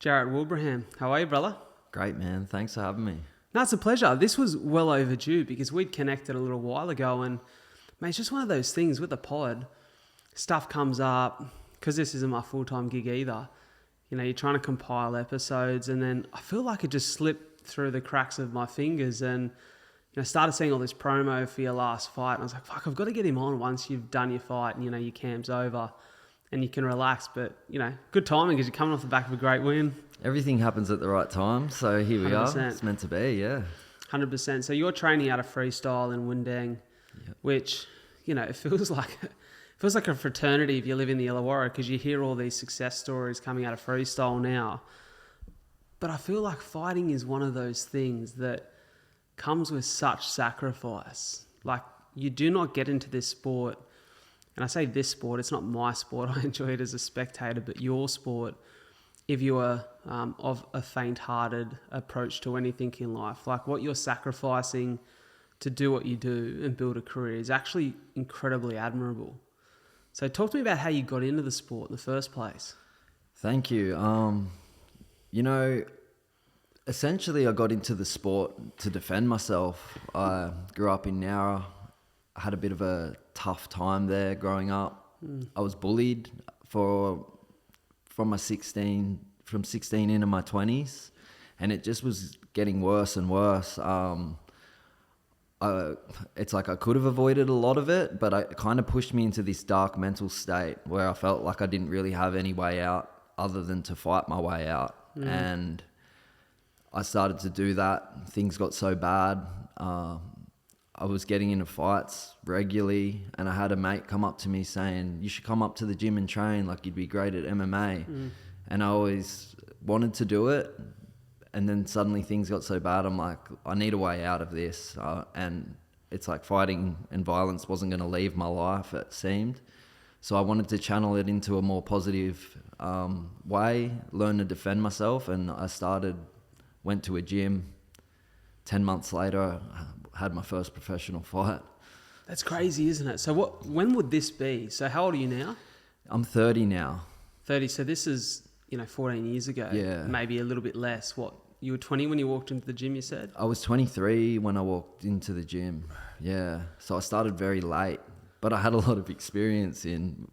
Jarrett Wilbraham. How are you, brother? Great, man. Thanks for having me. No, it's a pleasure. This was well overdue because we'd connected a little while ago, and mate, it's just one of those things with the pod. Stuff comes up, because this isn't my full-time gig either. You know, you're trying to compile episodes, and then I feel like it just slipped through the cracks of my fingers, and I started seeing all this promo for your last fight, and I was like, fuck, I've got to get him on once you've done your fight and, your camp's over and you can relax. But, good timing because you're coming off the back of a great win. Everything happens at the right time, so here we 100%. are. It's meant to be, yeah. 100%. So you're training out of freestyle in Windang, Yep. which, it feels like a fraternity if you live in the Illawarra, because you hear all these success stories coming out of freestyle now. But I feel like fighting is one of those things that comes with such sacrifice. Like, you do not get into this sport, and I say this sport, it's not my sport, I enjoy it as a spectator, but your sport, if you are of a faint-hearted approach to anything in life, like what you're sacrificing to do what you do and build a career is actually incredibly admirable. So talk to me about how you got into the sport in the first place. Thank you. Essentially I got into the sport to defend myself. I grew up in Nowra. I had a bit of a tough time there growing up. I was bullied from 16 into my 20s, and it just was getting worse and worse. It's like I could have avoided a lot of it, but it kind of pushed me into this dark mental state where I felt like I didn't really have any way out other than to fight my way out. And I started to do that. Things got so bad. I was getting into fights regularly, and I had a mate come up to me saying, you should come up to the gym and train, like you'd be great at MMA. And I always wanted to do it. And then suddenly things got so bad, I'm like, I need a way out of this. And it's like fighting and violence wasn't going to leave my life, it seemed. So I wanted to channel it into a more positive way, learn to defend myself. And I went to a gym. 10 months later, I had my first professional fight. That's crazy, isn't it? So when would this be? So how old are you now? I'm 30 now. 30. So this is, 14 years ago. Yeah. Maybe a little bit less. What? You were 20 when you walked into the gym, you said? I was 23 when I walked into the gym. Yeah. So I started very late, but I had a lot of experience in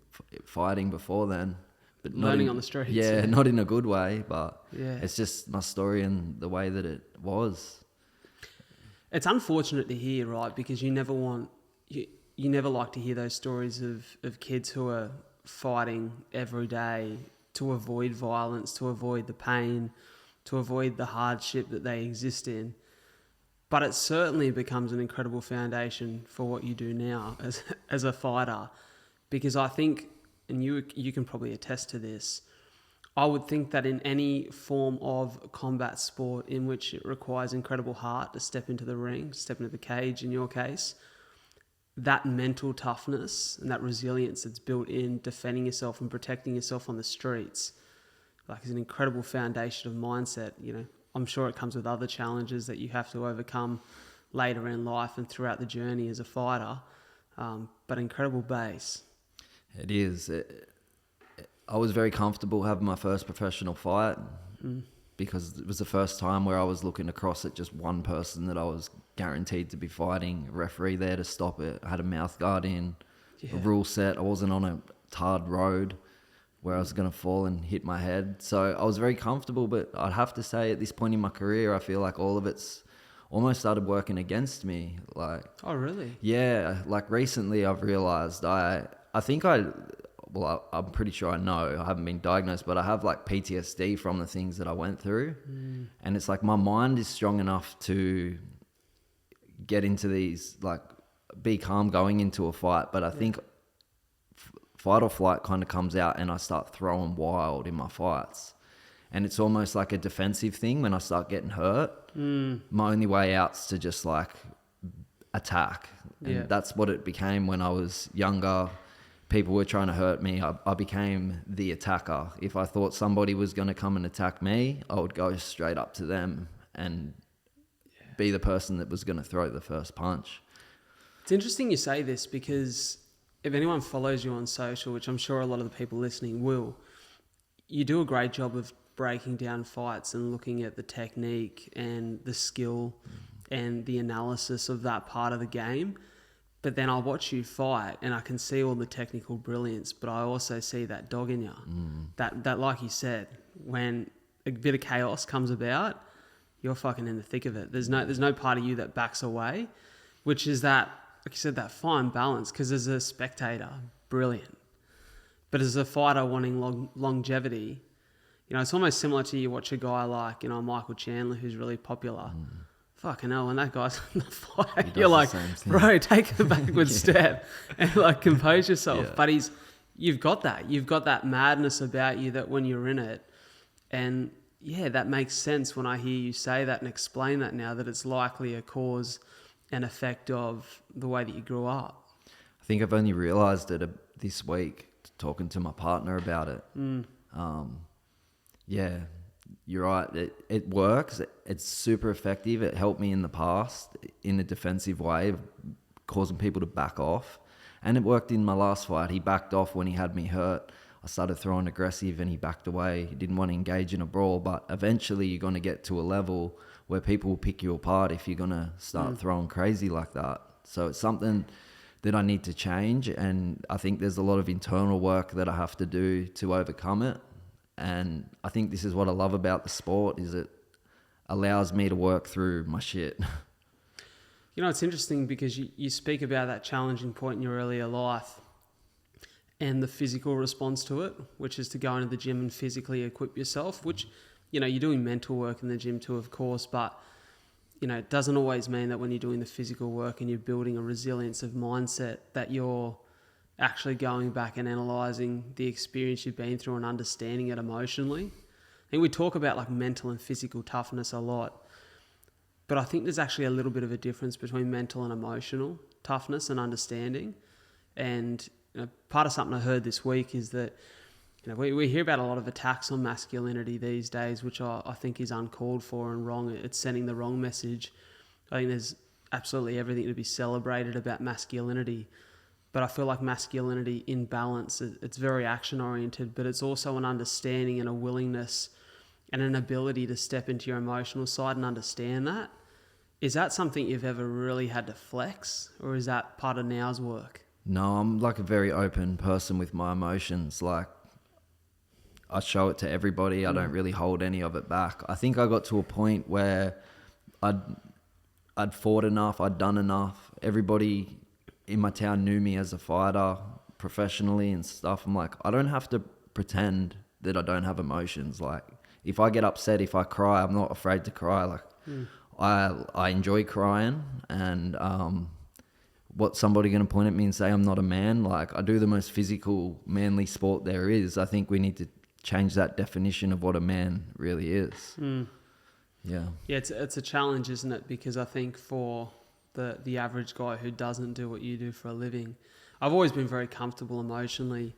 fighting before then. But learning on the streets. Yeah, not in a good way, but yeah, it's just my story and the way that it was. It's unfortunate to hear, right? Because you never like to hear those stories of kids who are fighting every day to avoid violence, to avoid the pain, to avoid the hardship that they exist in. But it certainly becomes an incredible foundation for what you do now as a fighter. Because I think, and you can probably attest to this, I would think that in any form of combat sport in which it requires incredible heart to step into the ring, step into the cage in your case, that mental toughness and that resilience that's built in defending yourself and protecting yourself on the streets, like, is an incredible foundation of mindset. I'm sure it comes with other challenges that you have to overcome later in life and throughout the journey as a fighter, but incredible base. It is. I was very comfortable having my first professional fight because it was the first time where I was looking across at just one person that I was guaranteed to be fighting, a referee there to stop it. I had a mouth guard in, a rule set. I wasn't on a tarred road where I was going to fall and hit my head. So I was very comfortable, but I'd have to say at this point in my career, I feel like all of it's almost started working against me. Like, oh, really? Yeah. Like recently I've realized I'm pretty sure I know, I haven't been diagnosed, but I have like PTSD from the things that I went through. And it's like my mind is strong enough to get into these, like, be calm going into a fight. But I think fight or flight kind of comes out and I start throwing wild in my fights. And it's almost like a defensive thing when I start getting hurt. My only way out's to just like attack. And that's what it became when I was younger. People were trying to hurt me. I became the attacker. If I thought somebody was going to come and attack me, I would go straight up to them and be the person that was going to throw the first punch. It's interesting you say this, because if anyone follows you on social, which I'm sure a lot of the people listening will, you do a great job of breaking down fights and looking at the technique and the skill and the analysis of that part of the game. But then I'll watch you fight and I can see all the technical brilliance, but I also see that dog in you. That like you said, when a bit of chaos comes about, you're fucking in the thick of it. There's no part of you that backs away, which is that, like you said, that fine balance. Because as a spectator, brilliant. But as a fighter wanting longevity, you know, it's almost similar to you watch a guy like, you know, Michael Chandler, who's really popular. Fucking hell, when that guy's in the fight, you're like, bro, take a backward step and like compose yourself. Yeah. But you've got that madness about you that when you're in it. And yeah, that makes sense when I hear you say that and explain that now, that it's likely a cause and effect of the way that you grew up. I think I've only realised it this week, talking to my partner about it. Yeah, you're right. It works. It's super effective. It helped me in the past in a defensive way, causing people to back off. And it worked in my last fight. He backed off when he had me hurt. I started throwing aggressive and he backed away. He didn't want to engage in a brawl. But eventually you're going to get to a level where people will pick you apart if you're going to start throwing crazy like that. So it's something that I need to change. And I think there's a lot of internal work that I have to do to overcome it. And I think this is what I love about the sport, is it allows me to work through my shit. You know, it's interesting because you speak about that challenging point in your earlier life and the physical response to it, which is to go into the gym and physically equip yourself, which, you know, you're doing mental work in the gym too, of course, but, you know, it doesn't always mean that when you're doing the physical work and you're building a resilience of mindset that you're actually going back and analysing the experience you've been through and understanding it emotionally. I think we talk about like mental and physical toughness a lot, but I think there's actually a little bit of a difference between mental and emotional toughness and understanding. And you know, part of something I heard this week is that, you know, we hear about a lot of attacks on masculinity these days, which I think is uncalled for and wrong. It's sending the wrong message. I think there's absolutely everything to be celebrated about masculinity. But I feel like masculinity in balance, it's very action-oriented, but it's also an understanding and a willingness and an ability to step into your emotional side and understand that. Is that something you've ever really had to flex, or is that part of now's work? No, I'm like a very open person with my emotions. Like, I show it to everybody. I don't really hold any of it back. I think I got to a point where I'd fought enough, I'd done enough. Everybody in my town knew me as a fighter professionally and stuff. I'm like, I don't have to pretend that I don't have emotions. Like, if I get upset, if I cry, I'm not afraid to cry. Like, I enjoy crying, and what's somebody going to point at me and say I'm not a man? Like, I do the most physical, manly sport there is. I think we need to change that definition of what a man really is. Yeah, it's a challenge, isn't it? Because I think for the average guy who doesn't do what you do for a living, I've always been very comfortable emotionally,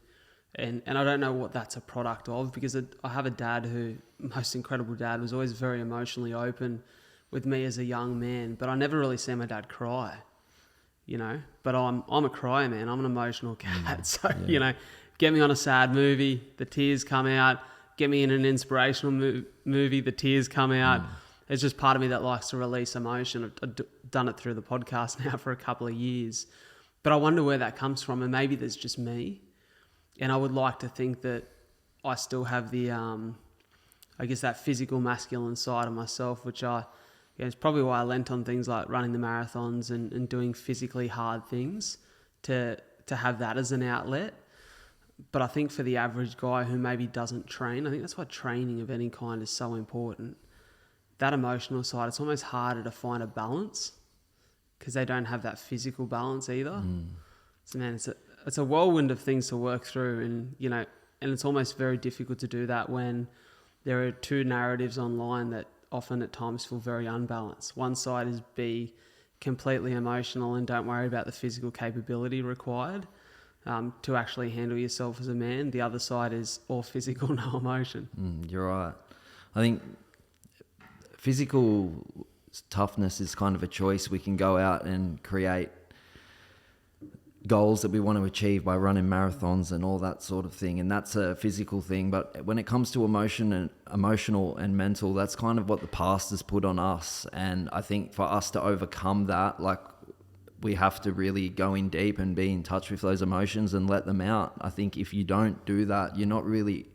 and I don't know what that's a product of, because I have a dad who, most incredible dad, was always very emotionally open with me as a young man, but I never really see my dad cry, you know. But I'm a crier, man. I'm an emotional cat. So, you know, get me on a sad movie, the tears come out. Get me in an inspirational movie, the tears come out. It's just part of me that likes to release emotion. I've done it through the podcast now for a couple of years. But I wonder where that comes from, and maybe there's just me. And I would like to think that I still have the, I guess, that physical masculine side of myself, which it's probably why I lent on things like running the marathons and doing physically hard things to have that as an outlet. But I think for the average guy who maybe doesn't train, I think that's why training of any kind is so important. That emotional side, it's almost harder to find a balance because they don't have that physical balance either. So man, it's a whirlwind of things to work through, and you know, and it's almost very difficult to do that when there are two narratives online that often at times feel very unbalanced. One side is be completely emotional and don't worry about the physical capability required to actually handle yourself as a man. The other side is all physical, no emotion. You're right. I think physical toughness is kind of a choice. We can go out and create goals that we want to achieve by running marathons and all that sort of thing, and that's a physical thing. But when it comes to emotional and mental, that's kind of what the past has put on us. And I think for us to overcome that, like, we have to really go in deep and be in touch with those emotions and let them out. I think if you don't do that, you're not really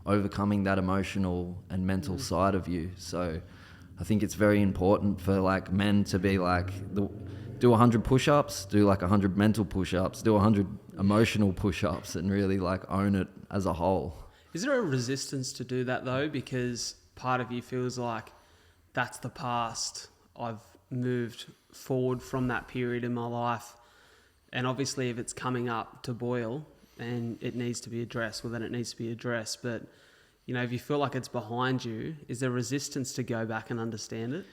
overcoming that emotional and mental side of you. So I think it's very important for like men to be like, do 100 push-ups, do like 100 mental push-ups, do 100 emotional push-ups, and really like own it as a whole. Is there a resistance to do that though? Because part of you feels like that's the past. I've moved forward from that period in my life. And obviously if it's coming up to boil and it needs to be addressed, well then it needs to be addressed. But, you know, if you feel like it's behind you, is there resistance to go back and understand it?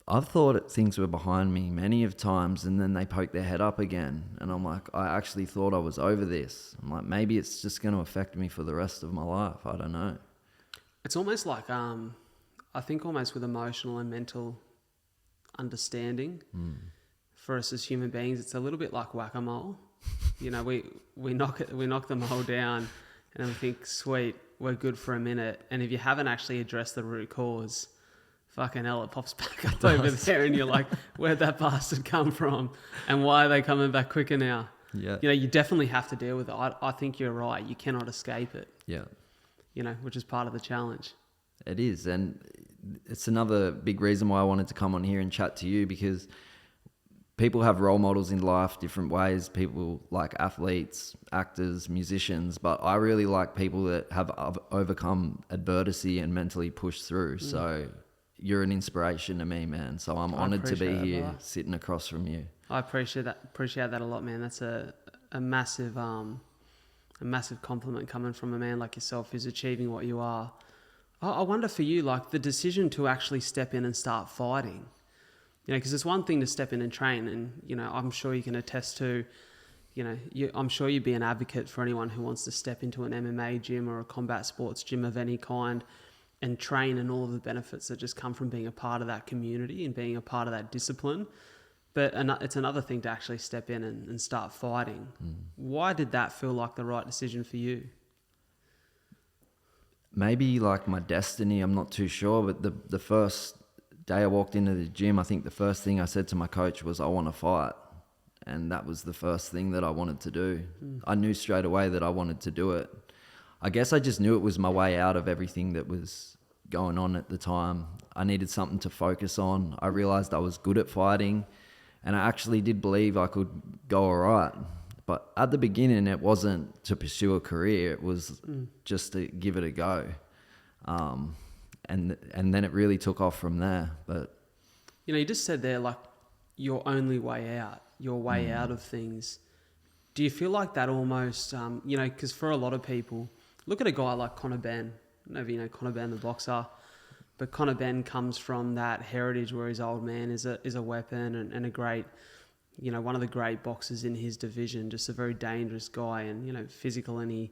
I've thought things were behind me many of times, and then they poke their head up again. And I'm like, I actually thought I was over this. I'm like, maybe it's just going to affect me for the rest of my life. I don't know. It's almost like, I think almost with emotional and mental understanding, for us as human beings, it's a little bit like whack-a-mole. You know, we knock the mole down and we think, sweet, we're good for a minute. And if you haven't actually addressed the root cause, fucking hell, it pops back up over there and you're like, where'd that bastard come from? And why are they coming back quicker now? Yeah. You know, you definitely have to deal with it. I think you're right. You cannot escape it. Yeah. You know, which is part of the challenge. It is. And it's another big reason why I wanted to come on here and chat to you, because people have role models in life different ways. People like athletes, actors, musicians, but I really like people that have overcome adversity and mentally pushed through. So you're an inspiration to me, man. So I'm honoured to be here sitting across from you. I appreciate that a lot, man. That's a massive compliment coming from a man like yourself who's achieving what you are. I wonder for you, like the decision to actually step in and start fighting, you know, because it's one thing to step in and train, and, you know, I'm sure you can attest to, you know, I'm sure you'd be an advocate for anyone who wants to step into an MMA gym or a combat sports gym of any kind and train, and all of the benefits that just come from being a part of that community and being a part of that discipline. But it's another thing to actually step in and start fighting. Why did that feel like the right decision for you? Maybe like my destiny, I'm not too sure, but the first day I walked into the gym, I think the first thing I said to my coach was, I want to fight. And that was the first thing that I wanted to do. I knew straight away that I wanted to do it. I guess I just knew it was my way out of everything that was going on at the time. I needed something to focus on. I realized I was good at fighting, and I actually did believe I could go all right. But at the beginning, it wasn't to pursue a career. It was just to give it a go. And then it really took off from there. But, you know, you just said there, like, your only way out, your way out of things. Do you feel like that almost, you know, because for a lot of people, look at a guy like Conor Benn. I don't know if you know Conor Benn, the boxer, but Conor Benn comes from that heritage where his old man is a weapon and a great, you know, one of the great boxers in his division, just a very dangerous guy and, you know, physical. And he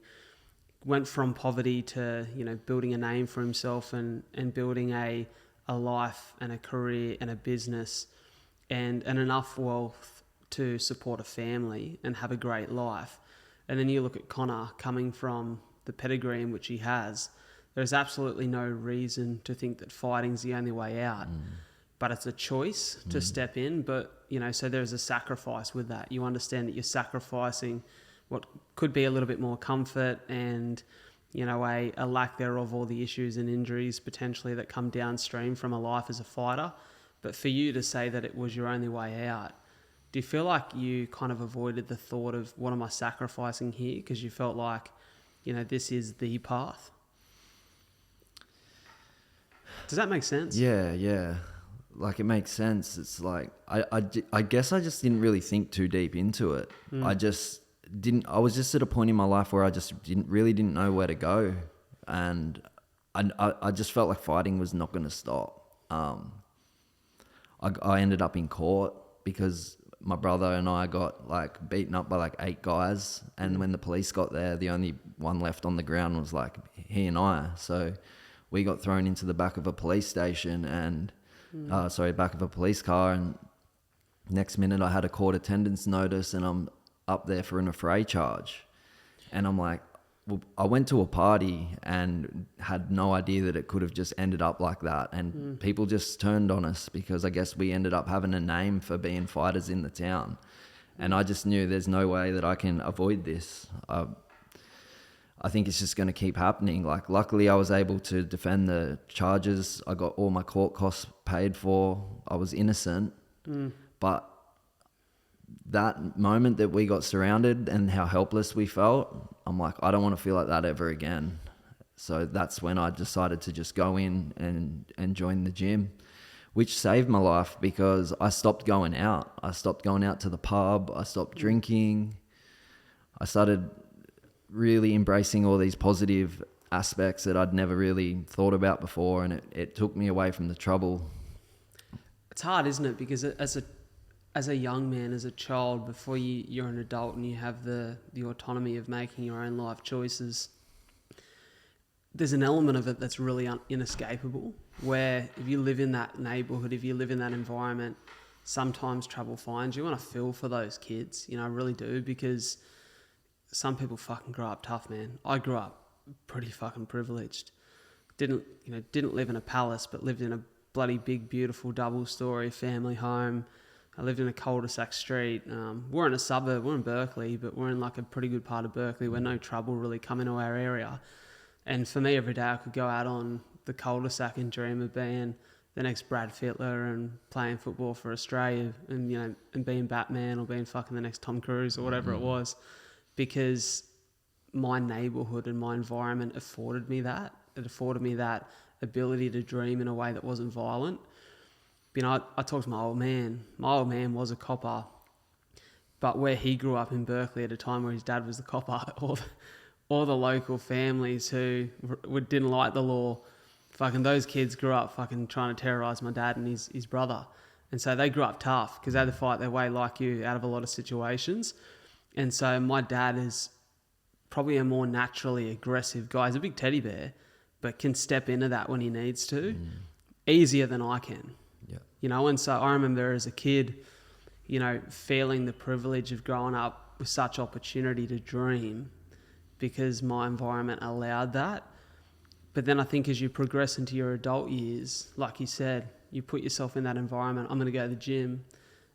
went from poverty to, you know, building a name for himself and building a life and a career and a business and enough wealth to support a family and have a great life. And then you look at Conor coming from the pedigree in which he has. There's absolutely no reason to think that fighting's the only way out. But it's a choice to step in. But, you know, so there's a sacrifice with that. You understand that you're sacrificing what could be a little bit more comfort and, you know, a lack thereof all the issues and injuries potentially that come downstream from a life as a fighter. But for you to say that it was your only way out, do you feel like you kind of avoided the thought of what am I sacrificing here? Because you felt like, you know, this is the path. Does that make sense? Yeah. Like, it makes sense. It's like, I guess I just didn't really think too deep into it. I was just at a point in my life where I just didn't know where to go. And I just felt like fighting was not going to stop. I ended up in court because my brother and I got like beaten up by like 8 guys. And when the police got there, the only one left on the ground was like he and I. So we got thrown into the back of a police station and, back of a police car. And next minute I had a court attendance notice and I'm up there for an affray charge. And I'm like, well, I went to a party and had no idea that it could have just ended up like that. And people just turned on us because I guess we ended up having a name for being fighters in the town. And I just knew there's no way that I can avoid this. I think it's just going to keep happening. Like, luckily I was able to defend the charges. I got all my court costs paid for. I was innocent. But that moment that we got surrounded and how helpless we felt, I'm like, I don't want to feel like that ever again. So that's when I decided to just go in and join the gym, which saved my life because I stopped going out. I stopped going out to the pub. I stopped drinking. I started really embracing all these positive aspects that I'd never really thought about before, and it took me away from the trouble. It's hard, isn't it? Because as a young man, as a child, before you're an adult and you have the autonomy of making your own life choices, there's an element of it that's really inescapable, where if you live in that neighbourhood, if you live in that environment, sometimes trouble finds you. And I feel for those kids, I really do, because some people fucking grow up tough, man. I grew up pretty fucking privileged. Didn't live in a palace, but lived in a bloody big, beautiful double-story family home. I lived in a cul-de-sac street. We're in a suburb. We're in Berkeley, but we're in like a pretty good part of Berkeley where no trouble really come into our area. And for me, every day I could go out on the cul-de-sac and dream of being the next Brad Fittler and playing football for Australia and being Batman or being fucking the next Tom Cruise or whatever it was. Because my neighbourhood and my environment afforded me that. It afforded me that ability to dream in a way that wasn't violent. I talked to my old man. My old man was a copper, but where he grew up in Berkeley at a time where his dad was the copper, all the local families who didn't like the law, fucking those kids grew up fucking trying to terrorise my dad and his brother. And so they grew up tough because they had to fight their way like you out of a lot of situations. And so my dad is probably a more naturally aggressive guy. He's a big teddy bear, but can step into that when he needs to, easier than I can. Yeah. And so I remember as a kid, feeling the privilege of growing up with such opportunity to dream because my environment allowed that. But then I think as you progress into your adult years, like you said, you put yourself in that environment. I'm going to go to the gym.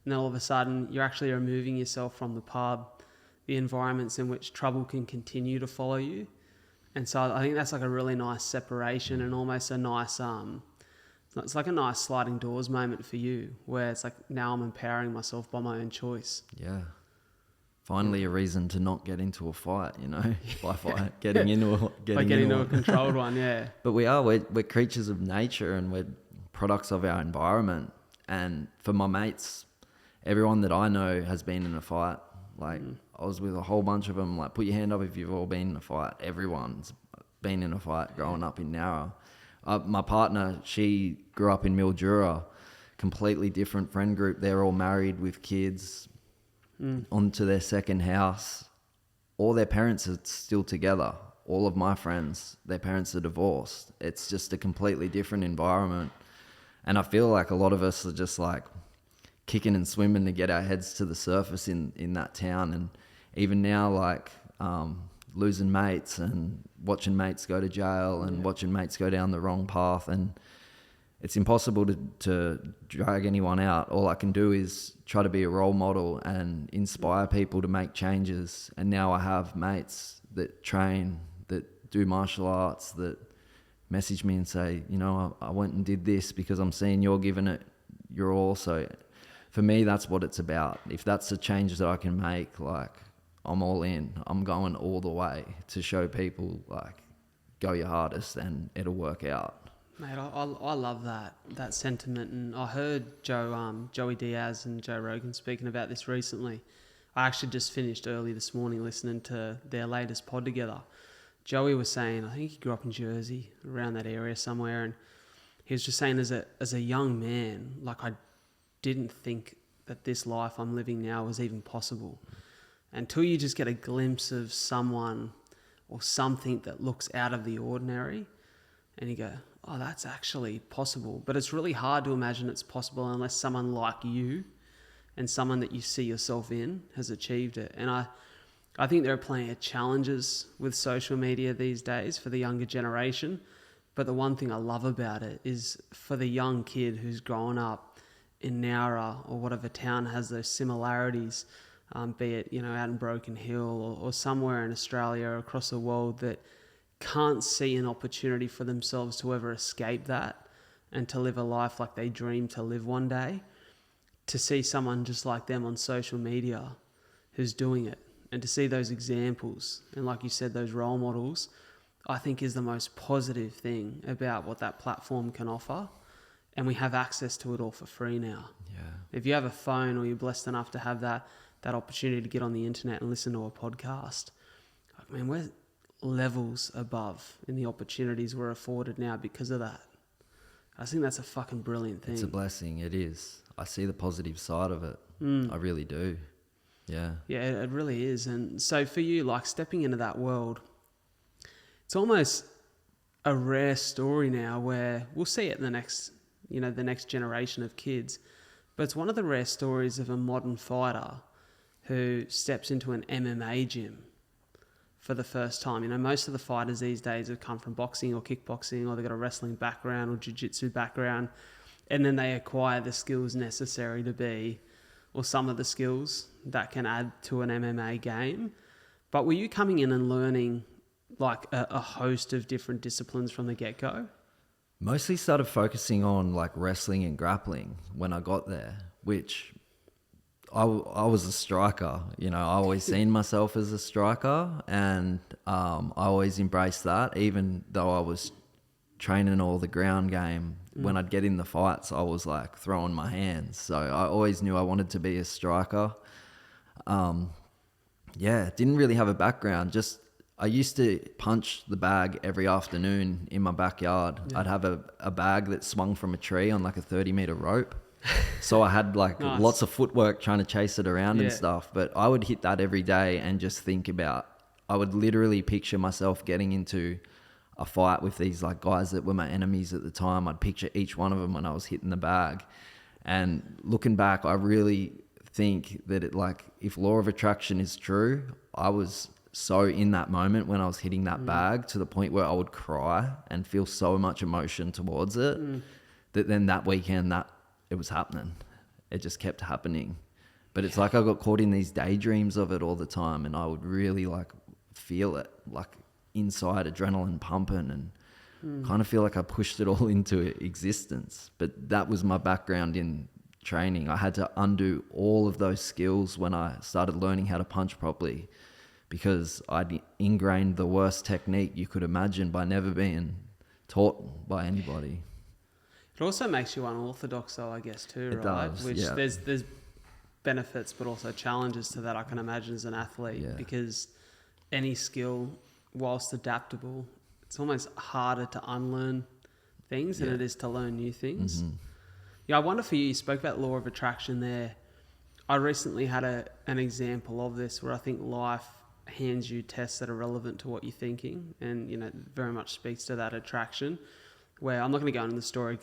And then all of a sudden, you're actually removing yourself from the pub, the environments in which trouble can continue to follow you. And so I think that's like a really nice separation and almost a nice, it's like a nice sliding doors moment for you where it's like, now I'm empowering myself by my own choice. Yeah. Finally a reason to not get into a fight, by fight, getting into a controlled one, yeah. But we're creatures of nature and we're products of our environment. And for my mates, everyone that I know has been in a fight. Like, I was with a whole bunch of them. Like, put your hand up if you've all been in a fight. Everyone's been in a fight growing up in Nowra. My partner, she grew up in Mildura, completely different friend group. They're all married with kids, onto their second house. All their parents are still together. All of my friends, their parents are divorced. It's just a completely different environment. And I feel like a lot of us are just like kicking and swimming to get our heads to the surface in that town. And even now, like losing mates and watching mates go to jail and watching mates go down the wrong path. And it's impossible to drag anyone out. All I can do is try to be a role model and inspire people to make changes. And now I have mates that train, that do martial arts, that message me and say, I went and did this because I'm seeing you're giving it your all. So for me, that's what it's about. If that's a change that I can make, like, I'm all in. I'm going all the way to show people, like, go your hardest and it'll work out. Mate, I love that sentiment, and I heard Joey Diaz and Joe Rogan speaking about this recently. I actually just finished early this morning listening to their latest pod together. Joey was saying, I think he grew up in Jersey, around that area somewhere, and he was just saying as a young man, like, I didn't think that this life I'm living now was even possible. Until you just get a glimpse of someone or something that looks out of the ordinary, and you go, oh, that's actually possible. But it's really hard to imagine it's possible unless someone like you and someone that you see yourself in has achieved it. And I think there are plenty of challenges with social media these days for the younger generation. But the one thing I love about it is for the young kid who's grown up in Nowra or whatever town has those similarities, be it, out in Broken Hill or somewhere in Australia or across the world, that can't see an opportunity for themselves to ever escape that and to live a life like they dream to live one day, to see someone just like them on social media who's doing it, and to see those examples and, like you said, those role models, I think is the most positive thing about what that platform can offer. And we have access to it all for free now. Yeah. If you have a phone or you're blessed enough to have that opportunity to get on the internet and listen to a podcast, we're levels above in the opportunities we're afforded now because of that. I think that's a fucking brilliant thing. It's a blessing. It is. I see the positive side of it. I really do. Yeah. Yeah, it really is. And so for you, like stepping into that world, it's almost a rare story now where we'll see it in the next generation of kids. But it's one of the rare stories of a modern fighter who steps into an MMA gym for the first time. Most of the fighters these days have come from boxing or kickboxing, or they've got a wrestling background or jiu-jitsu background, and then they acquire the skills necessary to be, or some of the skills that can add to an MMA game. But were you coming in and learning like a host of different disciplines from the get-go? Mostly started focusing on like wrestling and grappling when I got there, which I was a striker. I always seen myself as a striker, and I always embraced that, even though I was training all the ground game. When I'd get in the fights, I was like throwing my hands. So I always knew I wanted to be a striker. Didn't really have a background. I used to punch the bag every afternoon in my backyard. Yeah. I'd have a bag that swung from a tree on like a 30-meter rope. So I had like nice. Lots of footwork trying to chase it around and stuff. But I would hit that every day and just think about, I would literally picture myself getting into a fight with these like guys that were my enemies at the time. I'd picture each one of them when I was hitting the bag. And looking back, I really think that if law of attraction is true, I was so in that moment when I was hitting that bag to the point where I would cry and feel so much emotion towards it that then that weekend it was happening. It just kept happening. But it's like I got caught in these daydreams of it all the time, and I would really like feel it like inside, adrenaline pumping, and kind of feel like I pushed it all into existence. But that was my background in training. I had to undo all of those skills when I started learning how to punch properly, because I'd ingrained the worst technique you could imagine by never being taught by anybody. It also makes you unorthodox, though, I guess, too, it right? Does, Which there's benefits, but also challenges to that, I can imagine, as an athlete, because any skill, whilst adaptable, it's almost harder to unlearn things than it is to learn new things. I wonder for you spoke about law of attraction there. I recently had an example of this where I think life hands you tests that are relevant to what you're thinking, and very much speaks to that attraction, where I'm not going to go into the story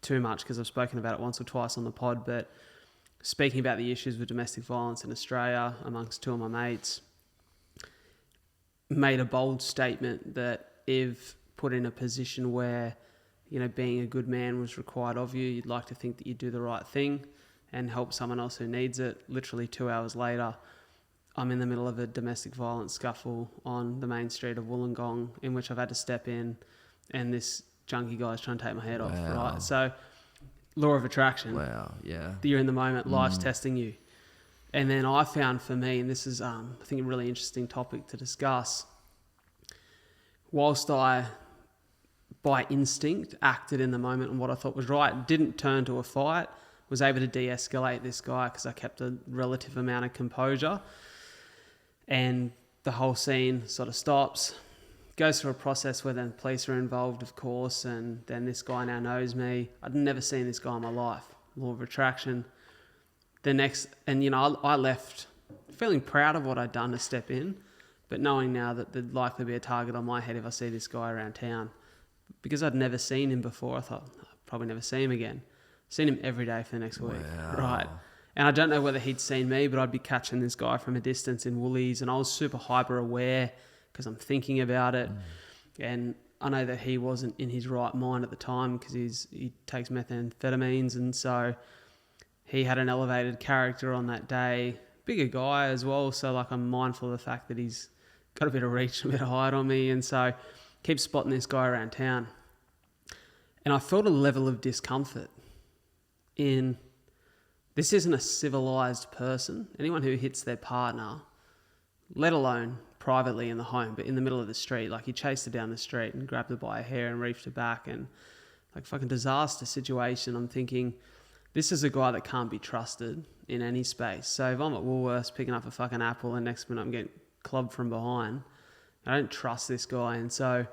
too much because I've spoken about it once or twice on the pod, but speaking about the issues with domestic violence in Australia amongst two of my mates, made a bold statement that if put in a position where being a good man was required of you, you'd like to think that you'd do the right thing and help someone else who needs it. Literally 2 hours later, I'm in the middle of a domestic violence scuffle on the main street of Wollongong, in which I've had to step in, and this junkie guy's trying to take my head off, right? So, law of attraction. Wow, yeah. You're in the moment, life's testing you. And then I found for me, and this is, I think, a really interesting topic to discuss, whilst I, by instinct, acted in the moment and what I thought was right, didn't turn to a fight, was able to de-escalate this guy because I kept a relative amount of composure, and the whole scene sort of stops, goes through a process where then police are involved, of course, and then this guy now knows me. I'd never seen this guy in my life. Law of attraction. I left feeling proud of what I'd done to step in, but knowing now that there'd likely be a target on my head if I see this guy around town. Because I'd never seen him before, I thought, I'll probably never see him again. Seen him every day for the next week. Wow. Right. And I don't know whether he'd seen me, but I'd be catching this guy from a distance in Woolies, and I was super hyper aware because I'm thinking about it. And I know that he wasn't in his right mind at the time because he takes methamphetamines, and so he had an elevated character on that day. Bigger guy as well, so like I'm mindful of the fact that he's got a bit of reach, a bit of height on me, and so keep spotting this guy around town. And I felt a level of discomfort in, this isn't a civilized person. Anyone who hits their partner, let alone privately in the home, but in the middle of the street, like he chased her down the street and grabbed her by her hair and reached her back, and like fucking disaster situation. I'm thinking, this is a guy that can't be trusted in any space. So if I'm at Woolworths picking up a fucking apple and next minute I'm getting clubbed from behind, I don't trust this guy. And so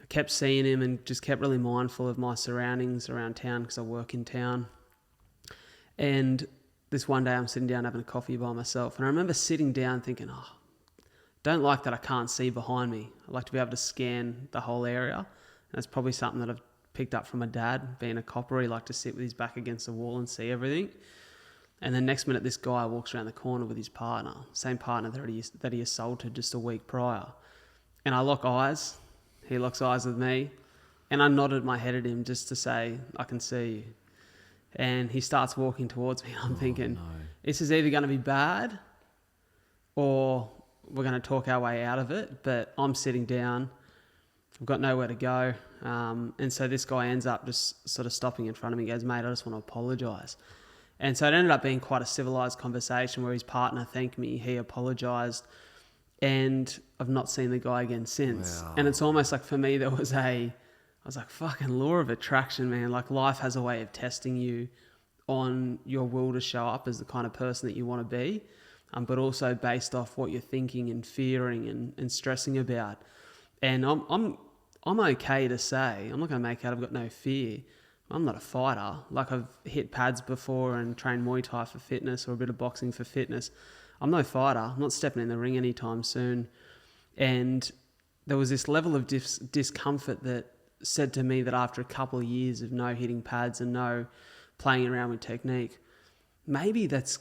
I kept seeing him and just kept really mindful of my surroundings around town because I work in town. And this one day I'm sitting down having a coffee by myself, and I remember sitting down thinking, oh, don't like that I can't see behind me. I like to be able to scan the whole area. And that's probably something that I've picked up from my dad. Being a copper, he liked to sit with his back against the wall and see everything. And then next minute, this guy walks around the corner with his partner, same partner that he assaulted just a week prior. And I lock eyes. He locks eyes with me. And I nodded my head at him just to say, I can see you. And he starts walking towards me. I'm thinking, this is either going to be bad or we're going to talk our way out of it. But I'm sitting down. I've got nowhere to go. And so this guy ends up just sort of stopping in front of me. He goes, mate, I just want to apologise. And so it ended up being quite a civilised conversation where his partner thanked me. He apologised. And I've not seen the guy again since. Wow. And it's almost like for me, I was like, fucking law of attraction, man. Like life has a way of testing you on your will to show up as the kind of person that you want to be, but also based off what you're thinking and fearing and stressing about. And I'm okay to say, I'm not going to make out I've got no fear. I'm not a fighter. Like I've hit pads before and trained Muay Thai for fitness or a bit of boxing for fitness. I'm no fighter. I'm not stepping in the ring anytime soon. And there was this level of discomfort that said to me that after a couple of years of no hitting pads and no playing around with technique, maybe that's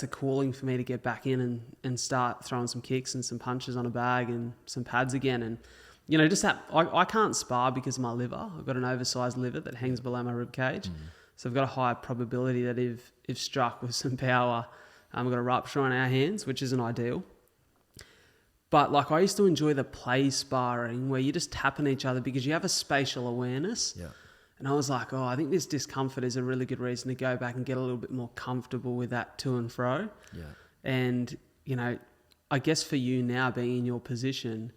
a calling for me to get back in and start throwing some kicks and some punches on a bag and some pads again. And, you know, just that I can't spar because of my liver. I've got an oversized liver that hangs below my rib cage. So I've got a high probability that if struck with some power, I've got a rupture on our hands, which isn't ideal. But like I used to enjoy the play sparring where you just tap on each other because you have a spatial awareness. Yeah. And I was like, I think this discomfort is a really good reason to go back and get a little bit more comfortable with that to and fro. Yeah. And, you know, I guess for you now being in your position,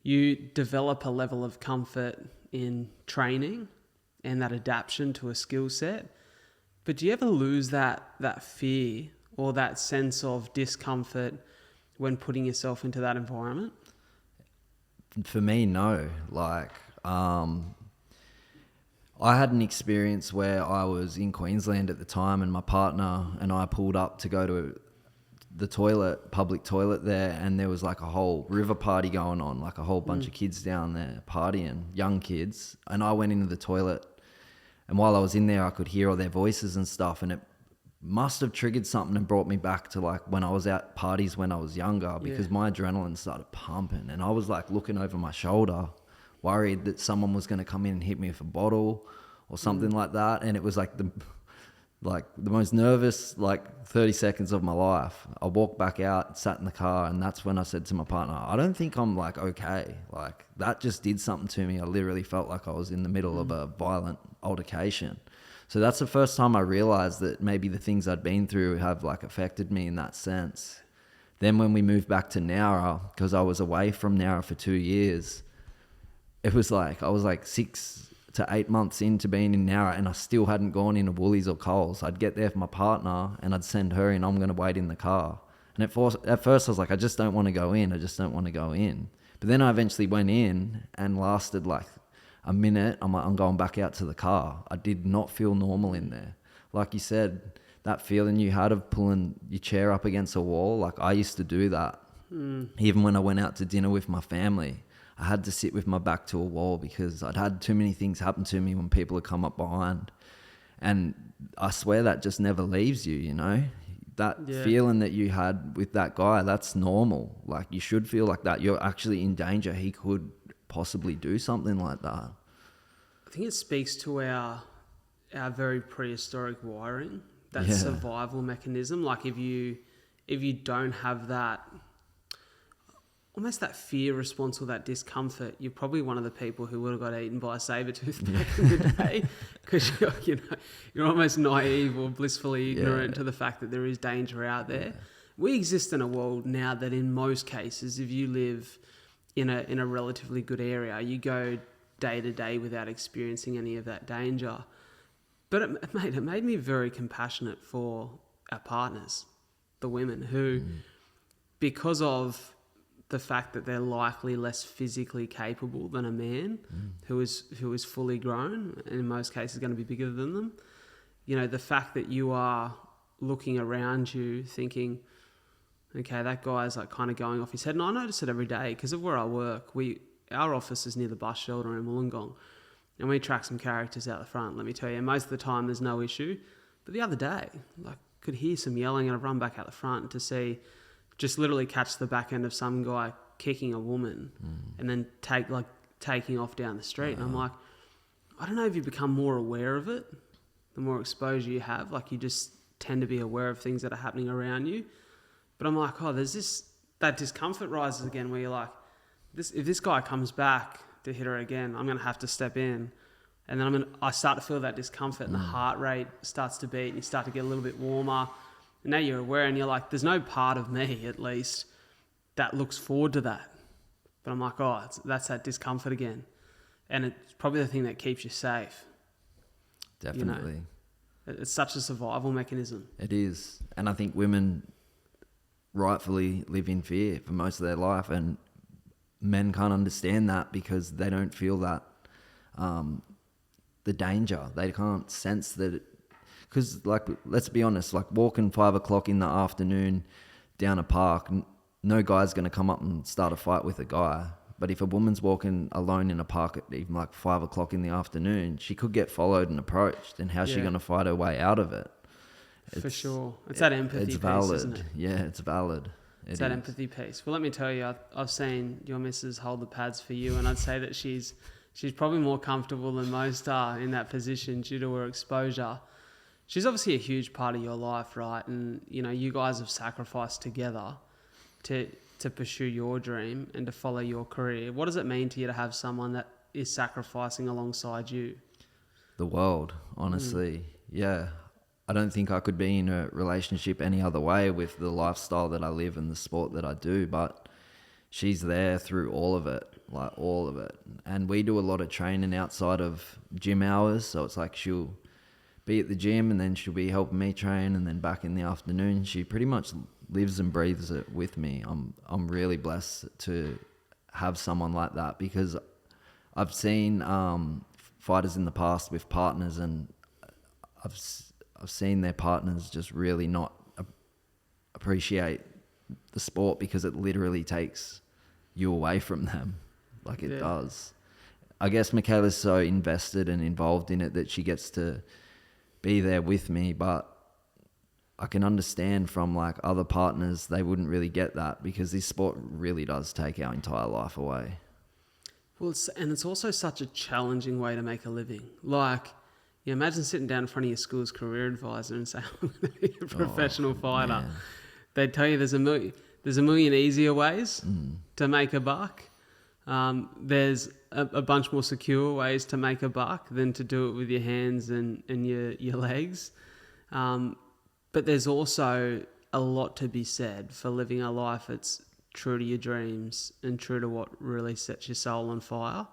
you develop a level of comfort in training and that adaptation to a skill set. But do you ever lose that fear or that sense of discomfort when putting yourself into that environment? For me, no. Like, I had an experience where I was in Queensland at the time and my partner and I pulled up to go to the public toilet there, and there was like a whole river party going on, like a whole bunch of kids down there partying, young kids. And I went into the toilet, and while I was in there, I could hear all their voices and stuff, and it must have triggered something and brought me back to like when I was at parties when I was younger, because my adrenaline started pumping and I was like looking over my shoulder, worried that someone was going to come in and hit me with a bottle or something like that. And it was like the most nervous 30 seconds of my life. I walked back out, sat in the car, and that's when I said to my partner, I don't think I'm like okay. Like that just did something to me. I literally felt like I was in the middle of a violent altercation. So that's the first time I realized that maybe the things I'd been through have like affected me in that sense. Then when we moved back to Nowra, because I was away from Nowra for 2 years, it was like I was like 6 to 8 months into being in Nowra and I still hadn't gone into Woolies or Coles. I'd get there for my partner and I'd send her in, I'm going to wait in the car. And at first I was like, I just don't want to go in. I just don't want to go in. But then I eventually went in and lasted like a minute. I'm going back out to the car. I did not feel normal in there. Like you said, that feeling you had of pulling your chair up against a wall, like I used to do that. Even when I went out to dinner with my family, I had to sit with my back to a wall because I'd had too many things happen to me when people had come up behind. And I swear that just never leaves you, you know? That feeling that you had with that guy, that's normal. Like, you should feel like that. You're actually in danger. He could possibly do something like that. I think it speaks to our very prehistoric wiring, that survival mechanism. Like, if you don't have that, almost that fear response or that discomfort, you're probably one of the people who would have got eaten by a saber-tooth back in the day, because you're almost naive or blissfully ignorant to the fact that there is danger out there. Yeah. We exist in a world now that in most cases, if you live in a relatively good area, you go day to day without experiencing any of that danger. But it made me very compassionate for our partners, the women, who, because of the fact that they're likely less physically capable than a man who is fully grown, and in most cases going to be bigger than them. You know, the fact that you are looking around you thinking, okay, that guy's like kind of going off his head. And I notice it every day because of where I work. Our office is near the bus shelter in Wollongong, and we track some characters out the front. Let me tell you, most of the time there's no issue. But the other day, like, could hear some yelling, and I run back out the front to see, just literally catch the back end of some guy kicking a woman and then taking off down the street. And I'm like, I don't know if you become more aware of it, the more exposure you have. Like, you just tend to be aware of things that are happening around you. But I'm like, there's that discomfort rises again where you're like, if this guy comes back to hit her again, I'm going to have to step in. And then I start to feel that discomfort and the heart rate starts to beat and you start to get a little bit warmer. And now you're aware and you're like, there's no part of me, at least, that looks forward to that. But I'm like, that's that discomfort again. And it's probably the thing that keeps you safe. Definitely. You know? It's such a survival mechanism. It is. And I think women rightfully live in fear for most of their life. And men can't understand that because they don't feel that, the danger. They can't sense that. Because, like, let's be honest, like, walking 5 o'clock in the afternoon down a park, no guy's going to come up and start a fight with a guy. But if a woman's walking alone in a park at even like 5 o'clock in the afternoon, she could get followed and approached. And how's she going to fight her way out of it? For sure. It's that empathy piece, valid. Isn't it? Yeah, it's valid. It's that empathy piece. Well, let me tell you, I've seen your missus hold the pads for you, and I'd say that she's probably more comfortable than most are in that position due to her exposure. She's obviously a huge part of your life, right? And, you know, you guys have sacrificed together to pursue your dream and to follow your career. What does it mean to you to have someone that is sacrificing alongside you? The world, honestly. Yeah. I don't think I could be in a relationship any other way with the lifestyle that I live and the sport that I do, but she's there through all of it, like all of it. And we do a lot of training outside of gym hours, so it's like she'll be at the gym and then she'll be helping me train, and then back in the afternoon she pretty much lives and breathes it with me. I'm really blessed to have someone like that, because I've seen fighters in the past with partners, and I've seen their partners just really not appreciate the sport because it literally takes you away from them, like it does. I guess Michaela's so invested and involved in it that she gets to be there with me, but I can understand from like other partners, they wouldn't really get that because this sport really does take our entire life away. Well, it's also such a challenging way to make a living. Like, you imagine sitting down in front of your school's career advisor and saying, I'm going to be a professional fighter. Man. They'd tell you there's a million easier ways to make a buck. There's a bunch more secure ways to make a buck than to do it with your hands and your legs. But there's also a lot to be said for living a life that's true to your dreams and true to what really sets your soul on fire.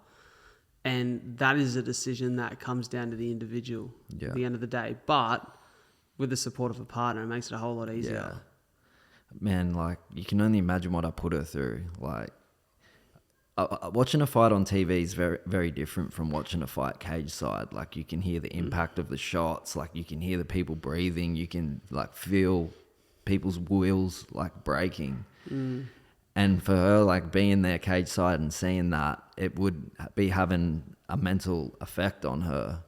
And that is a decision that comes down to the individual at the end of the day. But with the support of a partner, it makes it a whole lot easier. Yeah. Man, like, you can only imagine what I put her through. Like, watching a fight on TV is very, very different from watching a fight cage side. Like, you can hear the impact of the shots. Like, you can hear the people breathing. You can, like, feel people's wheels, like, breaking. And for her, like, being there cage side and seeing that, it would be having a mental effect on her.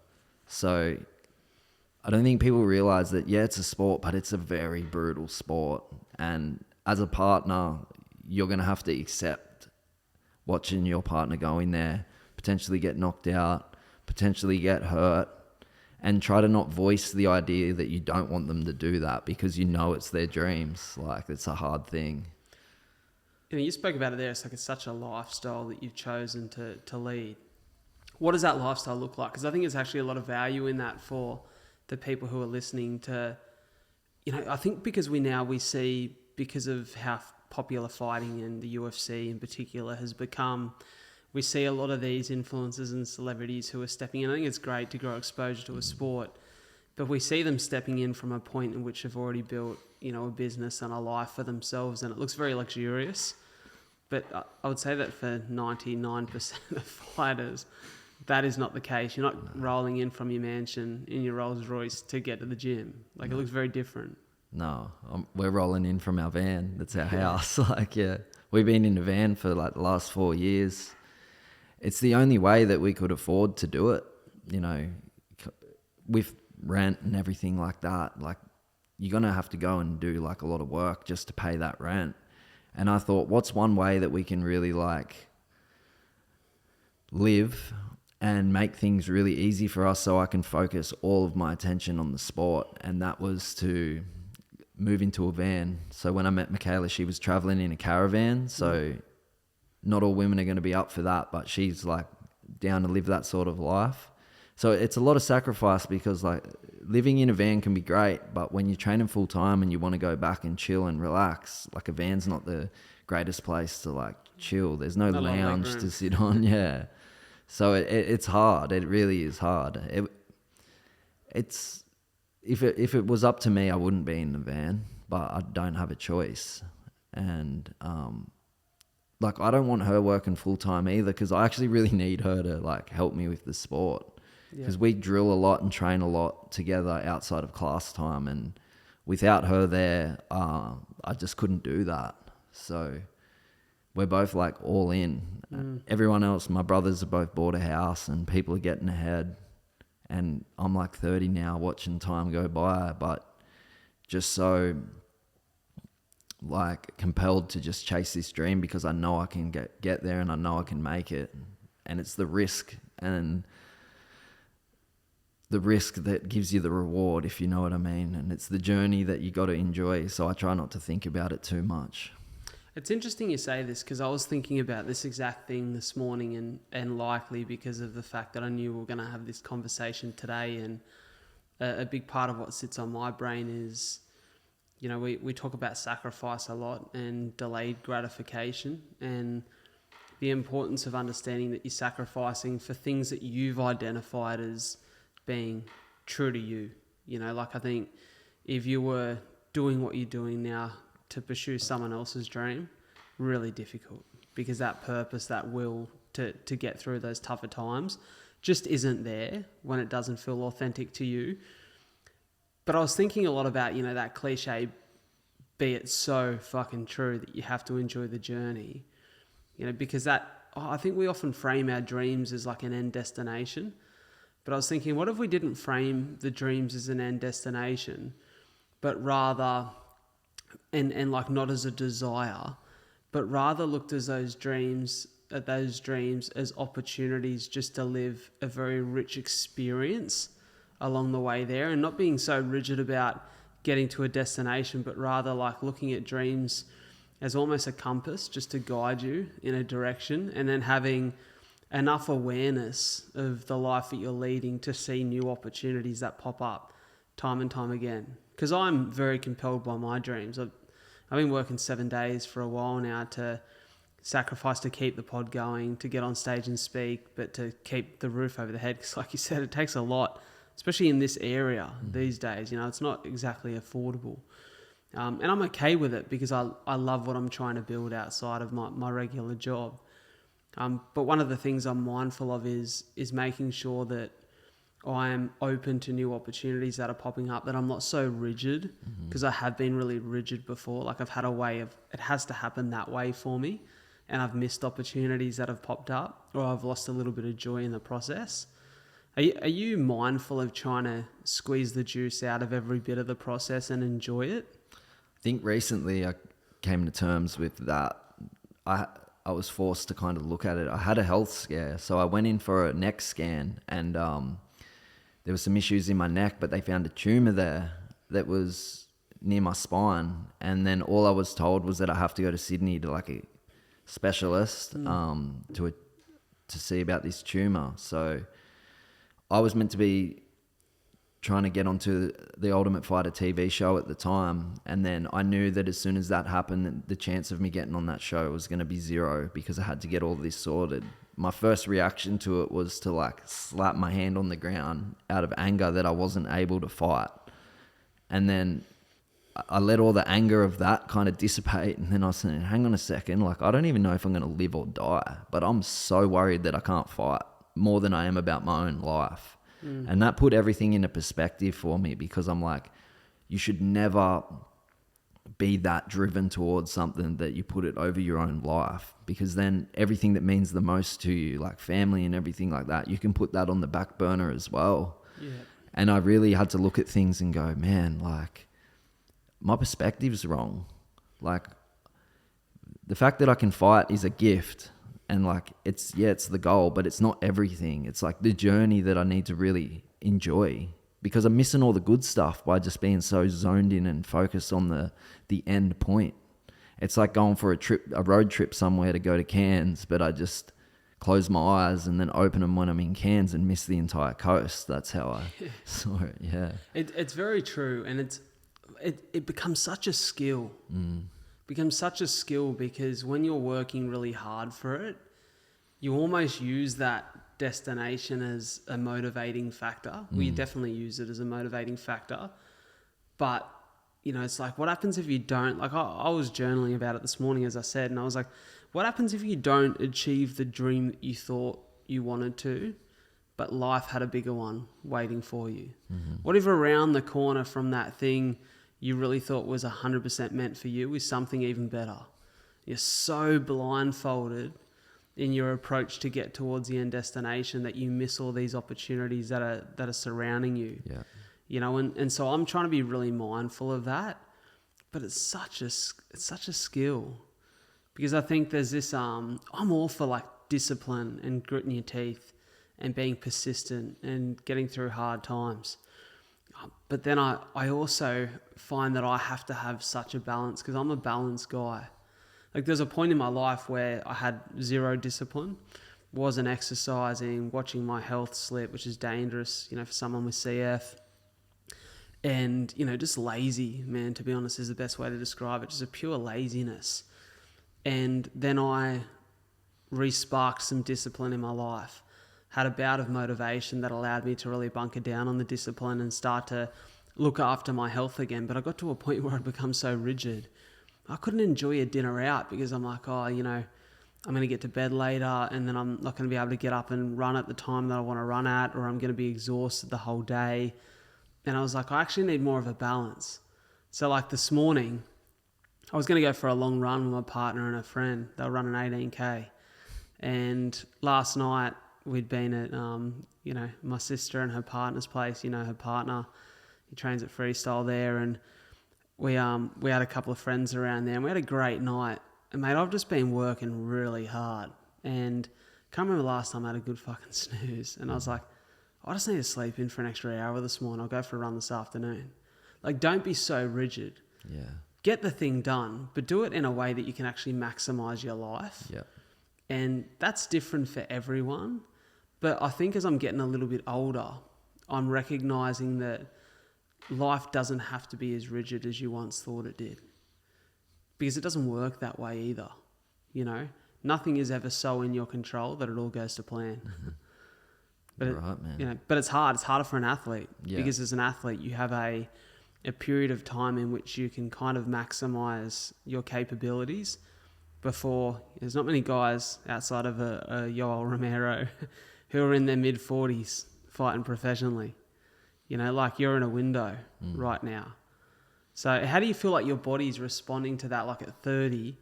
So I don't think people realize that, yeah, it's a sport, but it's a very brutal sport. And as a partner, you're going to have to accept watching your partner go in there, potentially get knocked out, potentially get hurt, and try to not voice the idea that you don't want them to do that because you know it's their dreams. Like, it's a hard thing. You spoke about it there. It's like it's such a lifestyle that you've chosen to lead. What does that lifestyle look like? Because I think there's actually a lot of value in that for the people who are listening to, I think because we see, because of how popular fighting and the UFC in particular has become, we see a lot of these influencers and celebrities who are stepping in. I think it's great to grow exposure to a sport, but we see them stepping in from a point in which they've already built, a business and a life for themselves, and it looks very luxurious. But I would say that for 99% of fighters, that is not the case. You're not rolling in from your mansion in your Rolls Royce to get to the gym. Like, it looks very different. No, we're rolling in from our van. That's our house. We've been in the van for like the last 4 years. It's the only way that we could afford to do it, with rent and everything like that. Like, you're going to have to go and do like a lot of work just to pay that rent. And I thought, what's one way that we can really like live and make things really easy for us so I can focus all of my attention on the sport? And that was to move into a van. So when I met Michaela, she was traveling in a caravan. So not all women are going to be up for that, but she's like down to live that sort of life. So it's a lot of sacrifice because like living in a van can be great, but when you're training full time and you want to go back and chill and relax, like a van's not the greatest place to like chill. There's no lounge to sit on. Yeah. So it's hard. It really is hard. If it was up to me, I wouldn't be in the van, but I don't have a choice. And I don't want her working full time either, because I actually really need her to like help me with the sport. Because we drill a lot and train a lot together outside of class time, and without her there, I just couldn't do that. So we're both like all in. Everyone else, my brothers have both bought a house and people are getting ahead, and I'm like 30 now watching time go by, but just so like compelled to just chase this dream because I know I can get there and I know I can make it. And it's the risk and the risk that gives you the reward, if you know what I mean. And it's the journey that you got to enjoy. So I try not to think about it too much. It's interesting you say this, because I was thinking about this exact thing this morning, and likely because of the fact that I knew we were going to have this conversation today. And a big part of what sits on my brain is, we talk about sacrifice a lot and delayed gratification, and the importance of understanding that you're sacrificing for things that you've identified as being true to you. I think if you were doing what you're doing now to pursue someone else's dream, really difficult, because that purpose, that will to get through those tougher times just isn't there when it doesn't feel authentic to you. But I was thinking a lot about, that cliche, be it so fucking true that you have to enjoy the journey, because I think we often frame our dreams as like an end destination. But I was thinking, what if we didn't frame the dreams as an end destination, but rather, and like not as a desire, but rather looked at those dreams as opportunities just to live a very rich experience along the way there, and not being so rigid about getting to a destination, but rather like looking at dreams as almost a compass just to guide you in a direction, and then having enough awareness of the life that you're leading to see new opportunities that pop up time and time again. Because I'm very compelled by my dreams. I've been working 7 days for a while now to sacrifice to keep the pod going, to get on stage and speak, but to keep the roof over the head. Because like you said, it takes a lot, especially in this area these days. It's not exactly affordable. And I'm okay with it because I love what I'm trying to build outside of my regular job. But one of the things I'm mindful of is making sure that I am open to new opportunities that are popping up, that I'm not so rigid, because I have been really rigid before. Like, I've had a way of, it has to happen that way for me, and I've missed opportunities that have popped up, or I've lost a little bit of joy in the process. Are you mindful of trying to squeeze the juice out of every bit of the process and enjoy it? I think recently I came to terms with that. I was forced to kind of look at it. I had a health scare, so I went in for a neck scan, and there were some issues in my neck, but they found a tumor there that was near my spine, and then all I was told was that I have to go to Sydney to like a specialist to see about this tumor. So I was meant to be trying to get onto the Ultimate Fighter TV show at the time, and then I knew that as soon as that happened, the chance of me getting on that show was going to be zero because I had to get all this sorted. My first reaction to it was to like slap my hand on the ground out of anger that I wasn't able to fight, and then I let all the anger of that kind of dissipate, and then I was saying, hang on a second, like I don't even know if I'm going to live or die, but I'm so worried that I can't fight more than I am about my own life. And that put everything into perspective for me, because I'm like, you should never be that driven towards something that you put it over your own life, because then everything that means the most to you, like family and everything like that, you can put that on the back burner as well. Yeah. And I really had to look at things and go, man, like my perspective's wrong. Like the fact that I can fight is a gift. And like, it's the goal, but it's not everything. It's like the journey that I need to really enjoy, because I'm missing all the good stuff by just being so zoned in and focused on the end point. It's like going for a road trip somewhere to go to Cairns, but I just close my eyes and then open them when I'm in Cairns and miss the entire coast. That's how I saw it. Yeah. It's very true. And it becomes such a skill. Becomes such a skill, because when you're working really hard for it, you almost use that destination as a motivating factor. We definitely use it as a motivating factor. But, you know, it's like, what happens if you don't? Like, I was journaling about it this morning, as I said, and I was like, what happens if you don't achieve the dream that you thought you wanted to, but life had a bigger one waiting for you? What if around the corner from that thing you really thought was 100% meant for you is something even better? You're so blindfolded in your approach to get towards the end destination that you miss all these opportunities that are surrounding you. Yeah. You know, and so I'm trying to be really mindful of that, but it's such a skill, because I think there's this, I'm all for like discipline and gritting your teeth and being persistent and getting through hard times. But then I also find that I have to have such a balance, because I'm a balanced guy. Like there's a point in my life where I had zero discipline, wasn't exercising, watching my health slip, which is dangerous, you know, for someone with CF. And, you know, just lazy, man, to be honest, is the best way to describe it. Just a pure laziness. And then I re-sparked some discipline in my life. Had a bout of motivation that allowed me to really bunker down on the discipline and start to look after my health again. But I got to a point where I'd become so rigid. I couldn't enjoy a dinner out, because I'm like, oh, you know, I'm going to get to bed later and then I'm not going to be able to get up and run at the time that I want to run at, or I'm going to be exhausted the whole day. And I was like, I actually need more of a balance. So like this morning, I was going to go for a long run with my partner and a friend. They were running 18K. And last night, we'd been at, you know, my sister and her partner's place. You know, her partner, he trains at Freestyle there, and we had a couple of friends around there, and we had a great night. And mate, I've just been working really hard, and can't remember the last time I had a good fucking snooze. And I was like, I just need to sleep in for an extra hour this morning. I'll go for a run this afternoon. Like, don't be so rigid. Yeah. Get the thing done, but do it in a way that you can actually maximize your life. Yeah. And that's different for everyone. But I think as I'm getting a little bit older, I'm recognizing that life doesn't have to be as rigid as you once thought it did. Because it doesn't work that way either. You know, nothing is ever so in your control that it all goes to plan. But right, man. You know, but it's hard. It's harder for an athlete. Yeah. Because as an athlete, you have a period of time in which you can kind of maximize your capabilities before. There's not many guys outside of a Yoel Romero who are in their mid-40s fighting professionally. You know, like you're in a window right now. So how do you feel like your body's responding to that? Like at 30,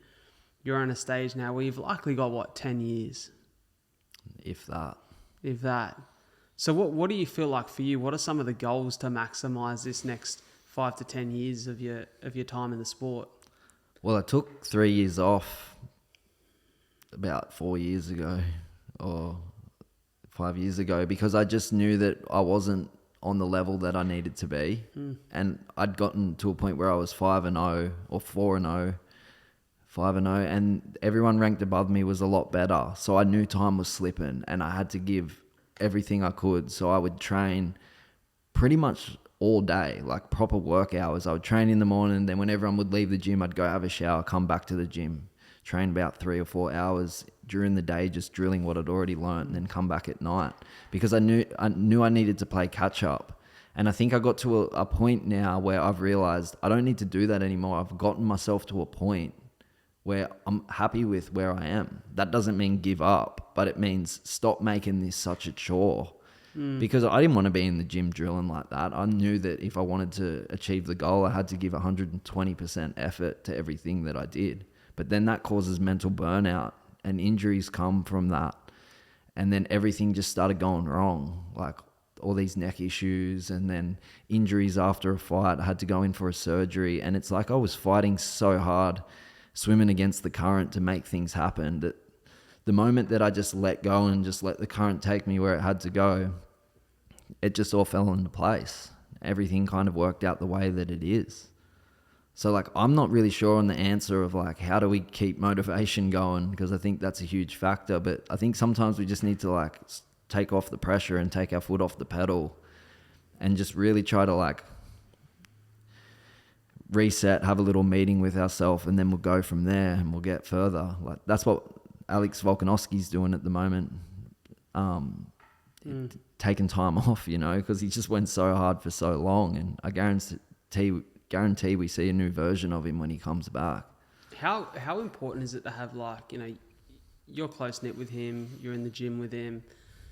you're in a stage now where you've likely got, 10 years? If that. So what do you feel like for you? What are some of the goals to maximise this next 5 to 10 years of your time in the sport? Well, I took 3 years off about 4 years ago or 5 years ago because I just knew that I wasn't on the level that I needed to be. And I'd gotten to a point where I was 5-0 or 4-0, 5-0, and everyone ranked above me was a lot better. So I knew time was slipping and I had to give everything I could. So I would train pretty much all day, like proper work hours. I would train in the morning, then when everyone would leave the gym, I'd go have a shower, come back to the gym, train about 3 or 4 hours during the day, just drilling what I'd already learned, and then come back at night because I knew I needed to play catch up. And I think I got to a point now where I've realized I don't need to do that anymore. I've gotten myself to a point where I'm happy with where I am. That doesn't mean give up, but it means stop making this such a chore. Because I didn't want to be in the gym drilling like that. I knew that if I wanted to achieve the goal, I had to give 120% effort to everything that I did. But then that causes mental burnout and injuries come from that. And then everything just started going wrong, like all these neck issues and then injuries after a fight. I had to go in for a surgery, and it's like I was fighting so hard, swimming against the current to make things happen, that the moment that I just let go and just let the current take me where it had to go, it just all fell into place. Everything kind of worked out the way that it is. So like, I'm not really sure on the answer of like, how do we keep motivation going? Because I think that's a huge factor, but I think sometimes we just need to like take off the pressure and take our foot off the pedal and just really try to like reset, have a little meeting with ourselves, and then we'll go from there and we'll get further. Like that's what Alex Volkanovski's doing at the moment. Taking time off, you know, because he just went so hard for so long, and I guarantee we see a new version of him when he comes back. How important is it to have, like, you know, you're close knit with him, you're in the gym with him.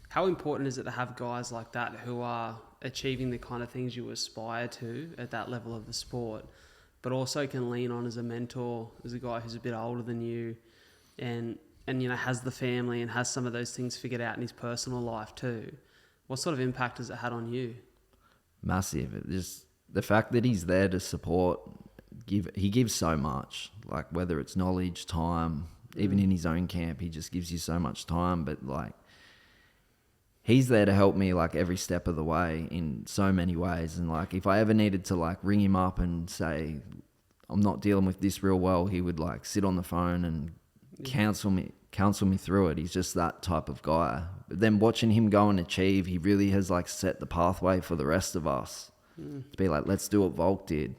How important is it to have guys like that who are achieving the kind of things you aspire to at that level of the sport, but also can lean on as a mentor, as a guy who's a bit older than you, and you know, has the family and has some of those things figured out in his personal life too? What sort of impact has it had on you? Massive. Just the fact that he's there to support, he gives so much, like whether it's knowledge, time, even in his own camp, he just gives you so much time. But like, he's there to help me like every step of the way in so many ways. And like, if I ever needed to like ring him up and say, I'm not dealing with this real well, he would like sit on the phone and counsel me through it. He's just that type of guy. But then watching him go and achieve, he really has like set the pathway for the rest of us to be like, let's do what Volk did.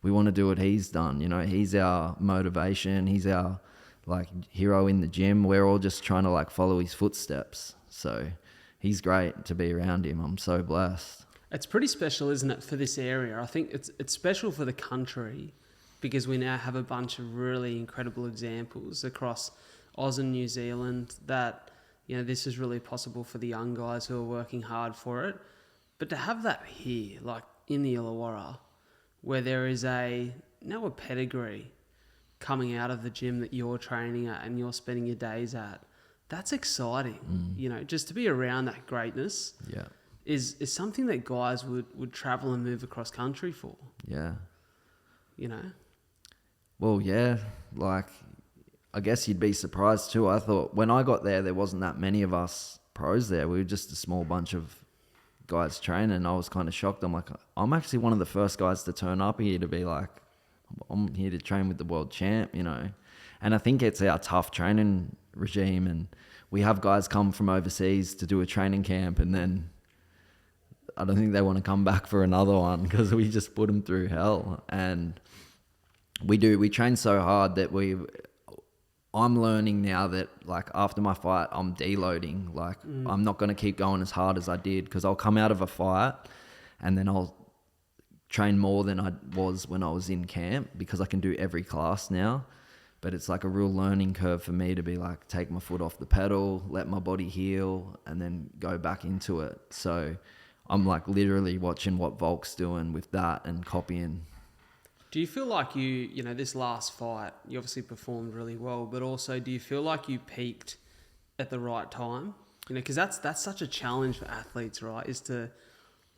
We want to do what he's done. You know, he's our motivation. He's our like hero in the gym. We're all just trying to like follow his footsteps. So he's great to be around him. I'm so blessed. It's pretty special, isn't it, for this area? I think it's special for the country because we now have a bunch of really incredible examples across Oz and New Zealand that, you know, this is really possible for the young guys who are working hard for it. But to have that here, like in the Illawarra, where there is a pedigree coming out of the gym that you're training at and you're spending your days at, that's exciting. You know, just to be around that greatness is something that guys would travel and move across country for. Yeah. You know? Well, yeah, like, I guess you'd be surprised too. I thought when I got there wasn't that many of us pros there. We were just a small bunch of guys training. I was kind of shocked. I'm like, I'm actually one of the first guys to turn up here to be like, I'm here to train with the world champ, you know. And I think it's our tough training regime, and we have guys come from overseas to do a training camp, and then I don't think they want to come back for another one because we just put them through hell. And we train so hard that I'm learning now that like after my fight, I'm deloading. Like I'm not going to keep going as hard as I did, because I'll come out of a fight and then I'll train more than I was when I was in camp, because I can do every class now. But it's like a real learning curve for me to be like, take my foot off the pedal, let my body heal, and then go back into it. So I'm like literally watching what Volk's doing with that and copying. Do you feel like you know, this last fight, you obviously performed really well, but also do you feel like you peaked at the right time? You know, because that's such a challenge for athletes, right? Is to,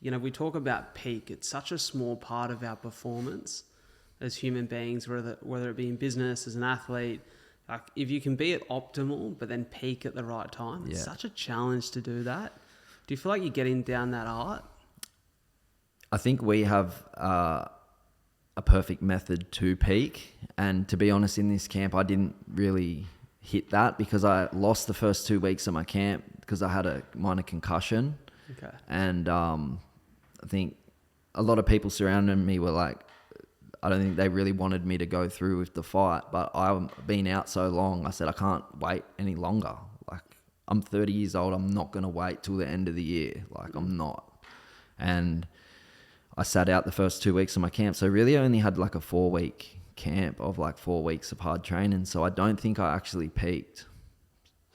you know, we talk about peak. It's such a small part of our performance as human beings, whether it be in business, as an athlete. Like, if you can be at optimal, but then peak at the right time, it's such a challenge to do that. Do you feel like you're getting down that art? I think we have a perfect method to peak. And to be honest, in this camp, I didn't really hit that because I lost the first 2 weeks of my camp because I had a minor concussion. Okay. And I think a lot of people surrounding me were like, I don't think they really wanted me to go through with the fight, but I've been out so long. I said, I can't wait any longer. Like, I'm 30 years old. I'm not going to wait till the end of the year. Like, I'm not. And I sat out the first 2 weeks of my camp. So really I only had like a 4-week camp of like 4 weeks of hard training. So I don't think I actually peaked.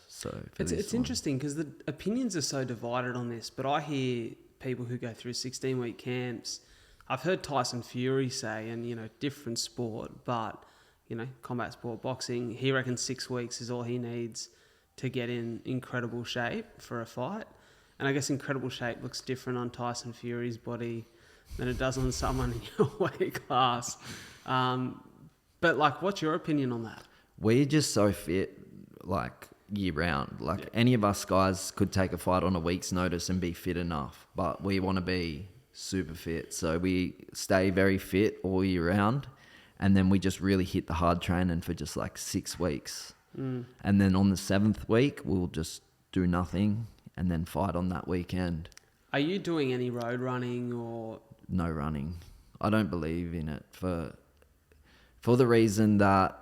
So it's interesting because the opinions are so divided on this, but I hear people who go through 16-week camps. I've heard Tyson Fury say, and, you know, different sport, but, you know, combat sport, boxing, he reckons 6 weeks is all he needs to get in incredible shape for a fight. And I guess incredible shape looks different on Tyson Fury's body than it does on someone in your weight class. But, like, what's your opinion on that? We're just so fit, like, year round. Like, any of us guys could take a fight on a week's notice and be fit enough, but we want to be super fit. So we stay very fit all year round, and then we just really hit the hard training for just like 6 weeks. And then on the 7th week, we'll just do nothing and then fight on that weekend. Are you doing any road running or? No running. I don't believe in it for the reason that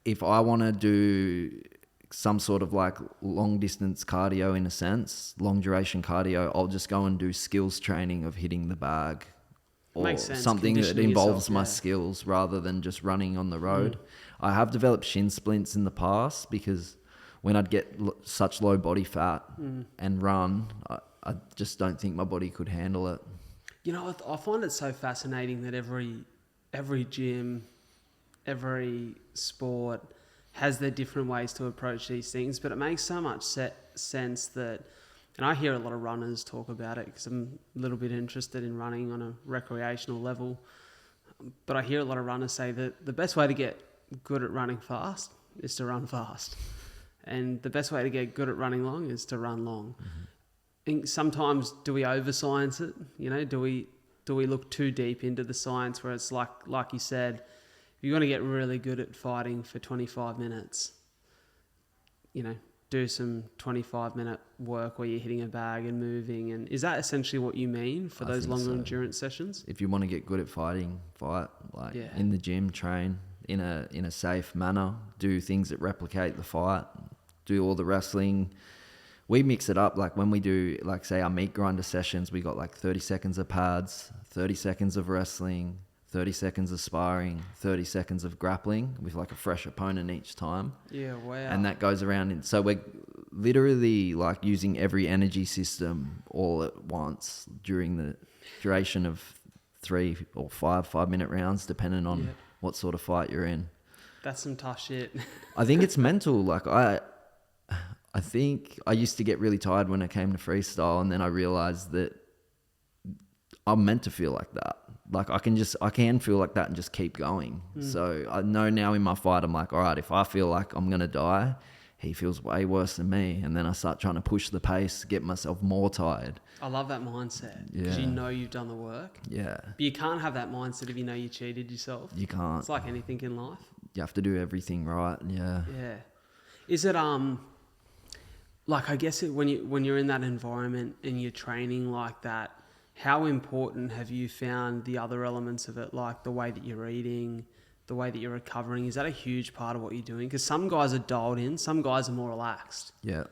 if I want to do some sort of like long distance cardio, in a sense, long duration cardio, I'll just go and do skills training of hitting the bag or something that involves my skills rather than just running on the road. I have developed shin splints in the past because when I'd get such low body fat and run, I just don't think my body could handle it. You know, I find it so fascinating that every gym, every sport has their different ways to approach these things, but it makes so much sense that, and I hear a lot of runners talk about it because I'm a little bit interested in running on a recreational level, but I hear a lot of runners say that the best way to get good at running fast is to run fast, and the best way to get good at running long is to run long. I think sometimes, do we over-science it? You know, do we look too deep into the science where it's like you said, if you want to get really good at fighting for 25 minutes, you know, do some 25-minute work where you're hitting a bag and moving. And is that essentially what you mean for those longer endurance sessions? If you want to get good at fighting, fight in the gym, train in a safe manner, do things that replicate the fight, do all the wrestling. We mix it up. Like when we do, like say our meat grinder sessions, we got like 30 seconds of pads, 30 seconds of wrestling, 30 seconds of sparring, 30 seconds of grappling with like a fresh opponent each time. Yeah, wow. And that goes around. So we're literally like using every energy system all at once during the duration of 3 or 5-minute rounds, depending on what sort of fight you're in. That's some tough shit. I think it's mental. Like I think I used to get really tired when it came to freestyle, and then I realized that I'm meant to feel like that. Like I can feel like that and just keep going. So I know now in my fight, I'm like, all right, if I feel like I'm going to die, he feels way worse than me. And then I start trying to push the pace, get myself more tired. I love that mindset because you know you've done the work. Yeah. But you can't have that mindset if you know you cheated yourself. You can't. It's like anything in life. You have to do everything right. Yeah. Yeah. Is it, like, I guess when you're in that environment and you're training like that, how important have you found the other elements of it, like the way that you're eating, the way that you're recovering? Is that a huge part of what you're doing? Because some guys are dialed in, some guys are more relaxed. Yeah.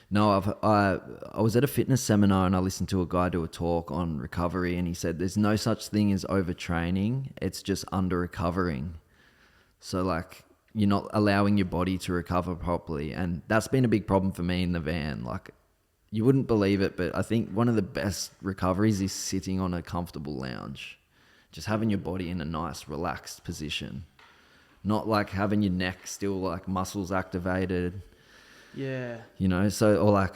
No, I was at a fitness seminar and I listened to a guy do a talk on recovery, and he said there's no such thing as overtraining, it's just under-recovering. So like you're not allowing your body to recover properly, and that's been a big problem for me in the van. Like, you wouldn't believe it, but I think one of the best recoveries is sitting on a comfortable lounge. Just having your body in a nice, relaxed position. Not like having your neck still like muscles activated. Yeah. You know, so, or like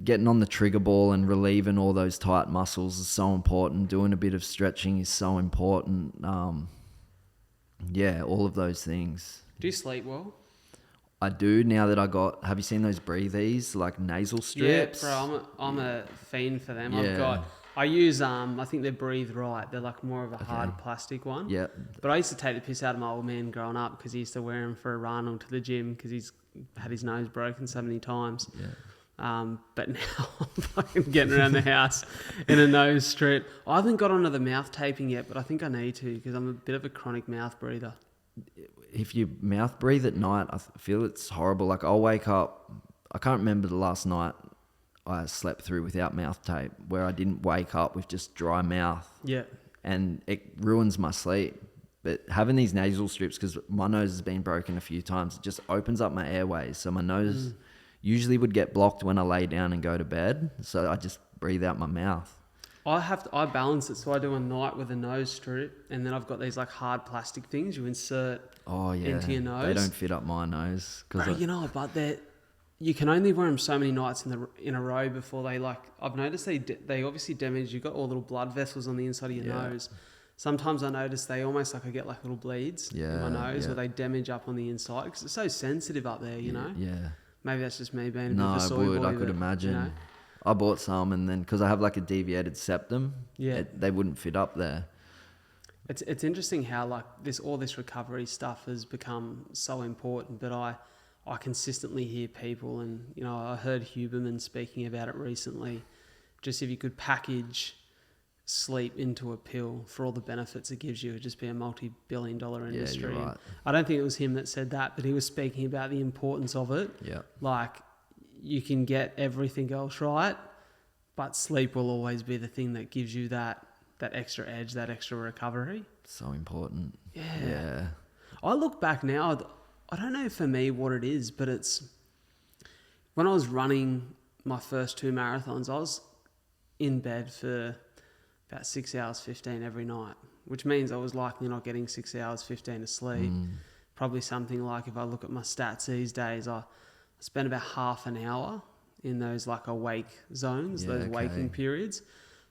getting on the trigger ball and relieving all those tight muscles is so important. Doing a bit of stretching is so important. Yeah, all of those things. Do you sleep well? I do, now that have you seen those breathies, like nasal strips? Yeah, bro, I'm a fiend for them. Yeah. I use, I think they're Breathe Right. They're like more of a hard plastic one. Yeah. But I used to take the piss out of my old man growing up because he used to wear them for a run or to the gym because he's had his nose broken so many times. Yeah. But now I'm fucking getting around the house in a nose strip. I haven't got onto the mouth taping yet, but I think I need to because I'm a bit of a chronic mouth breather. If you mouth breathe at night, I feel it's horrible. Like I'll wake up, I can't remember the last night I slept through without mouth tape, where I didn't wake up with just dry mouth. Yeah. And it ruins my sleep. But having these nasal strips, because my nose has been broken a few times, it just opens up my airways. So my nose usually would get blocked when I lay down and go to bed. So I just breathe out my mouth. I balance it, so I do a night with a nose strip, and then I've got these like hard plastic things you insert into your nose. They don't fit up my nose. Bro, but you can only wear them so many nights in a row before they I've noticed they obviously damage. You've got all little blood vessels on the inside of your nose. Sometimes I notice they almost I get like little bleeds in my nose, or they damage up on the inside because it's so sensitive up there, you know? Yeah. Maybe that's just me being a bit of a soy boy. I could imagine. You know? I bought some, and then because I have like a deviated septum, they wouldn't fit up there. It's interesting how all this recovery stuff has become so important, but I consistently hear people, and I heard Huberman speaking about it recently. Just if you could package sleep into a pill for all the benefits it gives you, it'd just be a multi-billion-dollar industry. Yeah, you're right. I don't think it was him that said that, but he was speaking about the importance of it. Yeah. Like, you can get everything else right, but sleep will always be the thing that gives you that extra edge, that extra recovery. So important. Yeah. I look back now, I don't know for me what it is, but it's when I was running my first 2 marathons, I was in bed for about 6 hours 15 every night, which means I was likely not getting 6 hours 15 of sleep. Probably something like, if I look at my stats these days, I spend about half an hour in those awake zones, those waking periods.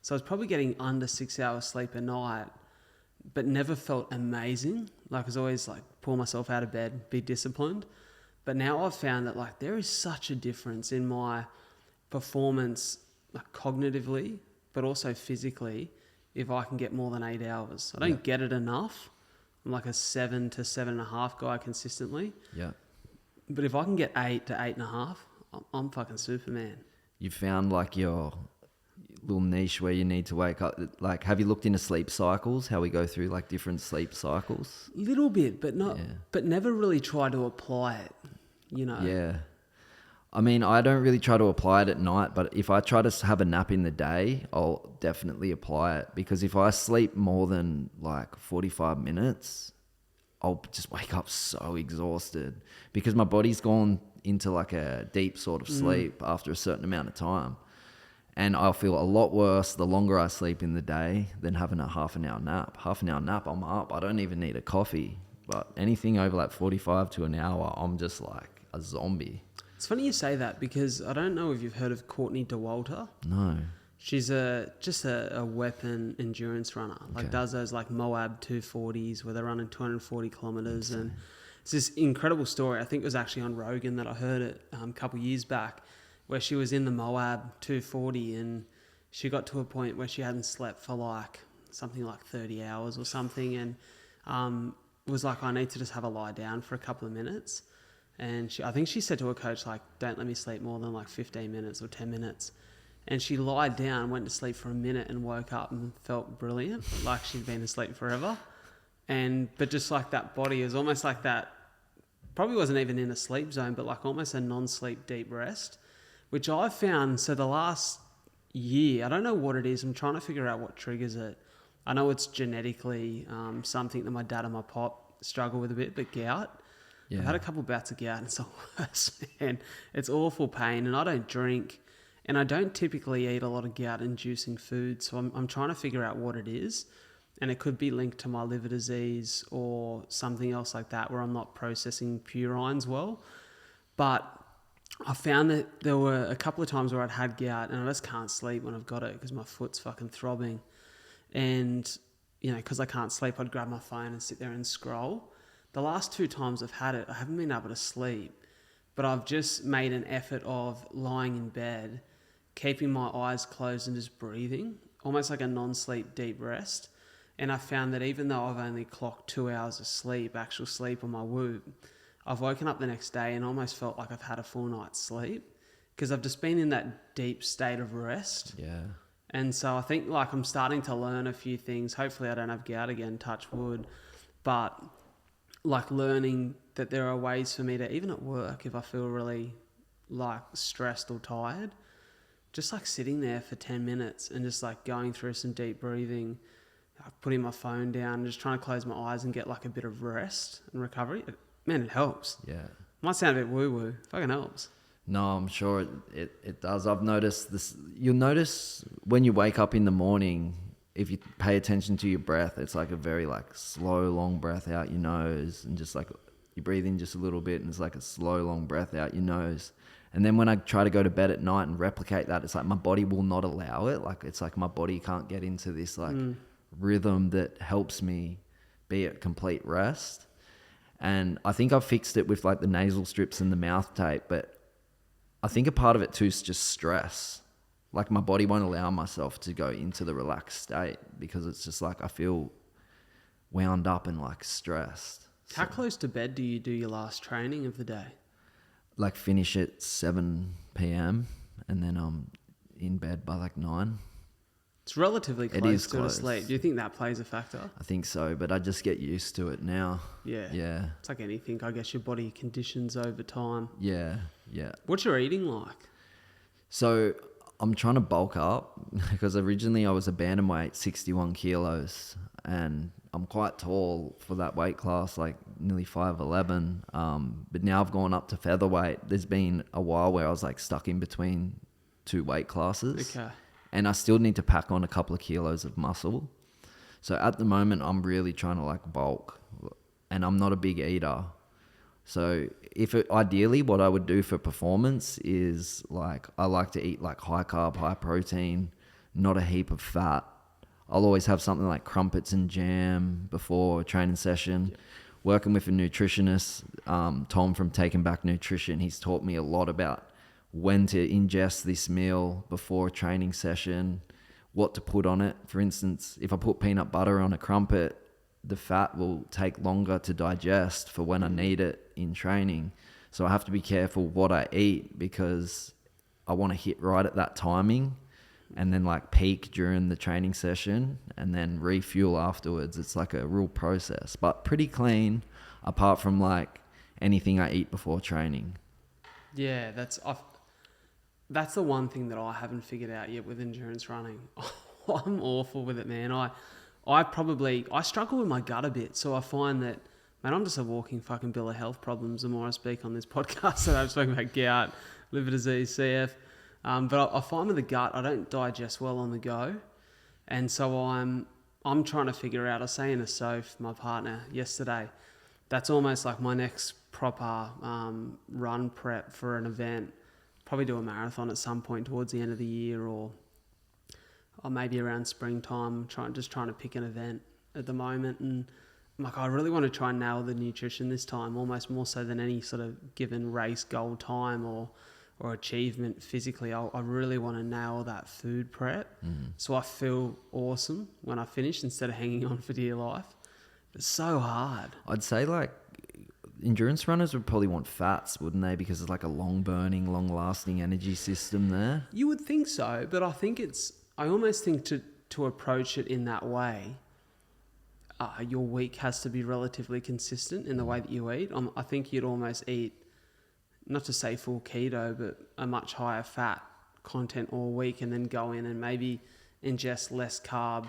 So I was probably getting under 6 hours sleep a night, but never felt amazing. I was always pull myself out of bed, be disciplined. But now I've found that there is such a difference in my performance, cognitively, but also physically, if I can get more than 8 hours. I don't get it enough. I'm a 7 to 7.5 guy consistently. Yeah. But if I can get 8 to 8.5, I'm fucking Superman. You found your little niche where you need to wake up. Have you looked into sleep cycles? How we go through different sleep cycles? Little bit, but not. Yeah. But never really try to apply it. Yeah. I mean, I don't really try to apply it at night, but if I try to have a nap in the day, I'll definitely apply it, because if I sleep more than 45 minutes, I'll just wake up so exhausted because my body's gone into a deep sort of sleep after a certain amount of time. And I'll feel a lot worse the longer I sleep in the day than having a half an hour nap. Half an hour nap, I'm up. I don't even need a coffee. But anything over 45 to an hour, I'm just a zombie. It's funny you say that, because I don't know if you've heard of Courtney Dauwalter. No. She's just a weapon endurance runner. Does those Moab 240s where they're running 240 kilometers. And it's this incredible story. I think it was actually on Rogan that I heard it a couple of years back, where she was in the Moab 240 and she got to a point where she hadn't slept for something 30 hours or something, and was I need to just have a lie down for a couple of minutes. And I think she said to her coach, don't let me sleep more than 15 minutes or 10 minutes. And she lied down, went to sleep for a minute and woke up and felt brilliant, like she'd been asleep forever. But just that body is almost that, probably wasn't even in a sleep zone, but almost a non-sleep deep rest, which I found. So the last year, I don't know what it is. I'm trying to figure out what triggers it. I know it's genetically something that my dad and my pop struggle with a bit, but gout. Yeah. I've had a couple of bouts of gout and it's the worst, man. It's awful pain, and I don't drink, and I don't typically eat a lot of gout-inducing food, so I'm trying to figure out what it is, and it could be linked to my liver disease or something else like that, where I'm not processing purines well. But I found that there were a couple of times where I'd had gout and I just can't sleep when I've got it because my foot's fucking throbbing. And, you know, because I can't sleep, I'd grab my phone and sit there and scroll. The last 2 times I've had it, I haven't been able to sleep, but I've just made an effort of lying in bed, keeping my eyes closed and just breathing, almost like a non-sleep deep rest. And I found that even though I've only clocked 2 hours of sleep, actual sleep on my Whoop, I've woken up the next day and almost felt like I've had a full night's sleep because I've just been in that deep state of rest. Yeah. And so I think like I'm starting to learn a few things. Hopefully I don't have gout again, touch wood. But like learning that there are ways for me to, even at work, if I feel really like stressed or tired, just like sitting there for 10 minutes and just like going through some deep breathing, putting my phone down, just trying to close my eyes and get like a bit of rest and recovery. Man, it helps. Yeah. Might sound a bit woo-woo. Fucking helps. No, I'm sure it does. I've noticed this. You'll notice when you wake up in the morning, if you pay attention to your breath, it's like a very like slow, long breath out your nose, and just like you breathe in just a little bit and it's like a slow, long breath out your nose. And then when I try to go to bed at night and replicate that, it's like my body will not allow it. Like it's like my body can't get into this like rhythm that helps me be at complete rest. And I think I've fixed it with like the nasal strips and the mouth tape, but I think a part of it too is just stress. Like my body won't allow myself to go into the relaxed state because it's just like I feel wound up and like stressed. How close to bed do you do your last training of the day? Like finish at 7 p.m. and then I'm in bed by like 9. It's relatively close It is to close. sleep. Do you think that plays a factor? I think so, but I just get used to it now. Yeah. Yeah. It's like anything. I guess your body conditions over time. Yeah. Yeah. What's your eating like? So I'm trying to bulk up because originally I was a bantamweight, 61 kilos, and I'm quite tall for that weight class, like nearly 5'11". But now I've gone up to featherweight. There's been a while where I was like stuck in between 2 weight classes. Okay. And I still need to pack on a couple of kilos of muscle. So at the moment, I'm really trying to like bulk, and I'm not a big eater. So ideally what I would do for performance is like, I like to eat like high carb, high protein, not a heap of fat. I'll always have something like crumpets and jam before a training session. Yep. Working with a nutritionist, Tom from Taking Back Nutrition, he's taught me a lot about when to ingest this meal before a training session, what to put on it. For instance, if I put peanut butter on a crumpet, the fat will take longer to digest for when I need it in training. So I have to be careful what I eat because I want to hit right at that timing and then like peak during the training session and then refuel afterwards. It's like a real process, but pretty clean apart from like anything I eat before training. Yeah, that's the one thing that I haven't figured out yet with endurance running. I'm awful with it, man. I struggle with my gut a bit, so I find that, man, I'm just a walking fucking bill of health problems the more I speak on this podcast. That I've spoken about gout, liver disease, CF. But I find with the gut, I don't digest well on the go. And so I'm trying to figure out, I was saying to Soph, my partner, yesterday, that's almost like my next proper run prep for an event. Probably do a marathon at some point towards the end of the year or maybe around springtime, just trying to pick an event at the moment. And I'm like, I really want to try and nail the nutrition this time, almost more so than any sort of given race goal time or achievement physically. I really want to nail that food prep so I feel awesome when I finish instead of hanging on for dear life. It's so hard. I'd say like endurance runners would probably want fats, wouldn't they? Because it's like a long-burning, long-lasting energy system there. You would think so, but I almost think to approach it in that way, your week has to be relatively consistent in the way that you eat. I think you'd almost eat, not to say full keto, but a much higher fat content all week and then go in and maybe ingest less carb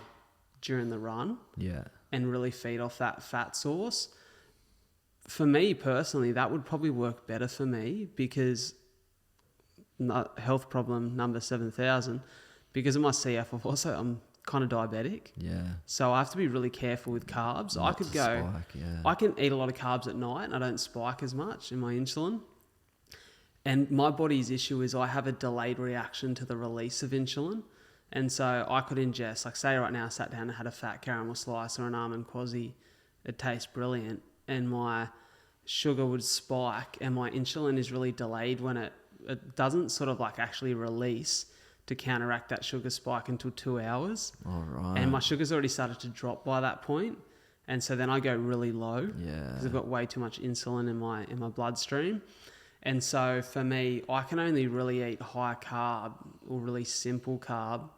during the run. Yeah. And really feed off that fat source. For me personally, that would probably work better for me because health problem number 7,000, because of my CF, I'm kind of diabetic. Yeah. So I have to be really careful with carbs. I can eat a lot of carbs at night and I don't spike as much in my insulin. And my body's issue is I have a delayed reaction to the release of insulin. And so I could ingest, like say right now I sat down and had a fat caramel slice or an almond quasi. It tastes brilliant. And my sugar would spike and my insulin is really delayed when it doesn't sort of like actually release to counteract that sugar spike until 2 hours. All right. And my sugar's already started to drop by that point. And so then I go really low. Yeah. Because I've got way too much insulin in my bloodstream. And so for me, I can only really eat high carb or really simple carb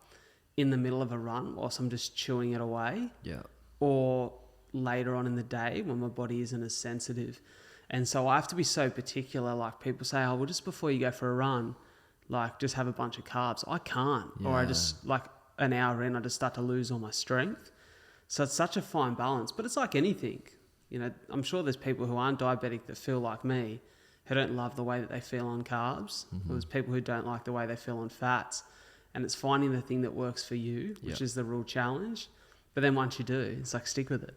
in the middle of a run whilst I'm just chewing it away. Yeah. Or later on in the day when my body isn't as sensitive. And so I have to be so particular. Like people say, oh, well, just before you go for a run, like just have a bunch of carbs. I can't. Yeah. Or I just like an hour in, I just start to lose all my strength. So it's such a fine balance, but it's like anything. You know, I'm sure there's people who aren't diabetic that feel like me, who don't love the way that they feel on carbs. Mm-hmm. There's people who don't like the way they feel on fats. And it's finding the thing that works for you, which is the real challenge. But then once you do, it's like stick with it.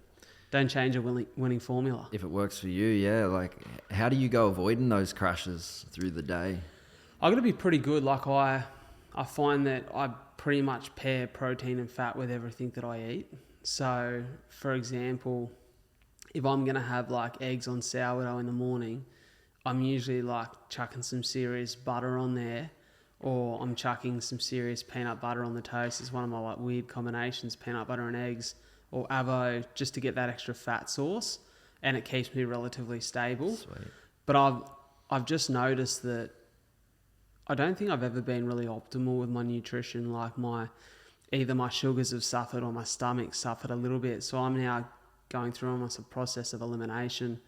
Don't change a winning formula. If it works for you, yeah. Like, how do you go avoiding those crashes through the day? I've got to be pretty good. Like I find that I pretty much pair protein and fat with everything that I eat. So, for example, if I'm going to have like eggs on sourdough in the morning, I'm usually like chucking some serious butter on there, or I'm chucking some serious peanut butter on the toast. It's one of my like weird combinations, peanut butter and eggs, or avo, just to get that extra fat source, and it keeps me relatively stable. Sweet. But I've just noticed that I don't think I've ever been really optimal with my nutrition. Like either my sugars have suffered or my stomach suffered a little bit. So I'm now going through almost a process of elimination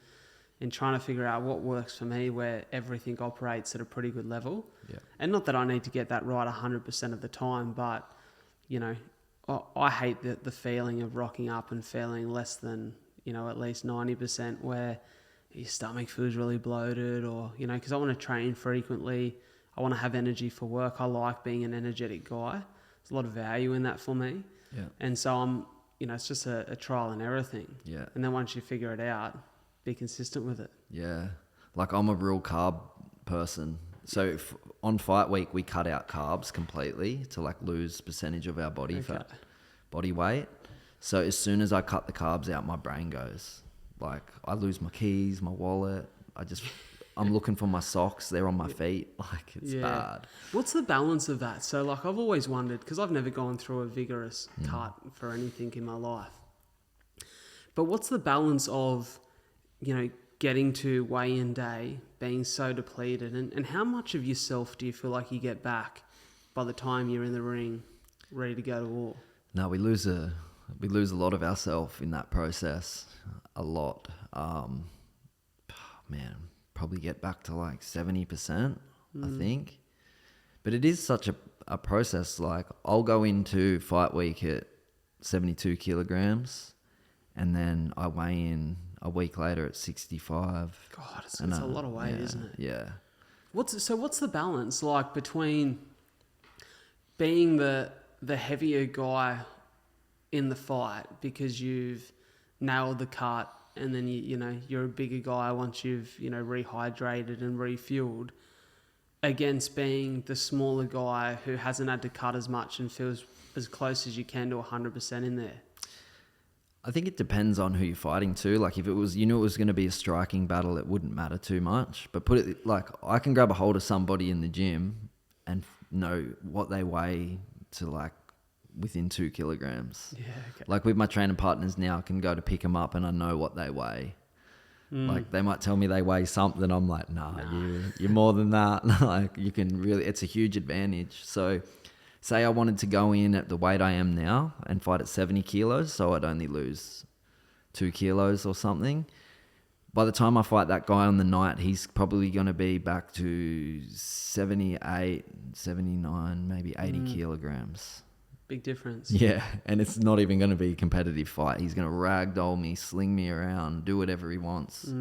and trying to figure out what works for me, where everything operates at a pretty good level. Yeah. And not that I need to get that right 100% of the time, but, you know, I hate the feeling of rocking up and feeling less than, you know, at least 90%, where your stomach feels really bloated, or, you know, because I want to train frequently. I want to have energy for work. I like being an energetic guy. There's a lot of value in that for me. Yeah. And so it's just a trial and error thing. Yeah. And then once you figure it out, be consistent with it. Yeah. Like, I'm a real carb person. So on fight week, we cut out carbs completely to like lose percentage of our body fat, body weight. So as soon as I cut the carbs out, my brain goes. Like, I lose my keys, my wallet. I'm looking for my socks. They're on my feet. Like, it's bad. What's the balance of that? So like, I've always wondered, because I've never gone through a vigorous cut for anything in my life. But what's the balance of, you know, getting to weigh-in day, being so depleted, and how much of yourself do you feel like you get back by the time you're in the ring, ready to go to war? No, we lose a lot of ourselves in that process. A lot. Man, probably get back to like 70%, I think. But it is such a process. Like, I'll go into fight week at 72 kilograms, and then I weigh in a week later at 65. God, it's a lot of weight, isn't it? Yeah. What's the balance like between being the heavier guy in the fight because you've nailed the cut, and then you're a bigger guy once you've rehydrated and refueled, against being the smaller guy who hasn't had to cut as much and feels as close as you can to 100% in there? I think it depends on who you're fighting too. Like, if it was, it was going to be a striking battle, it wouldn't matter too much. But put it like, I can grab a hold of somebody in the gym and know what they weigh to like within 2 kilograms. Yeah. Okay. Like, with my training partners now, I can go to pick them up and I know what they weigh. Like, they might tell me they weigh something. I'm like, nah. You're more than that. Like, you can really, it's a huge advantage. So say I wanted to go in at the weight I am now and fight at 70 kilos, so I'd only lose 2 kilos or something. By the time I fight that guy on the night, he's probably going to be back to 78, 79, maybe 80 kilograms. Big difference. Yeah, and it's not even going to be a competitive fight. He's going to ragdoll me, sling me around, do whatever he wants.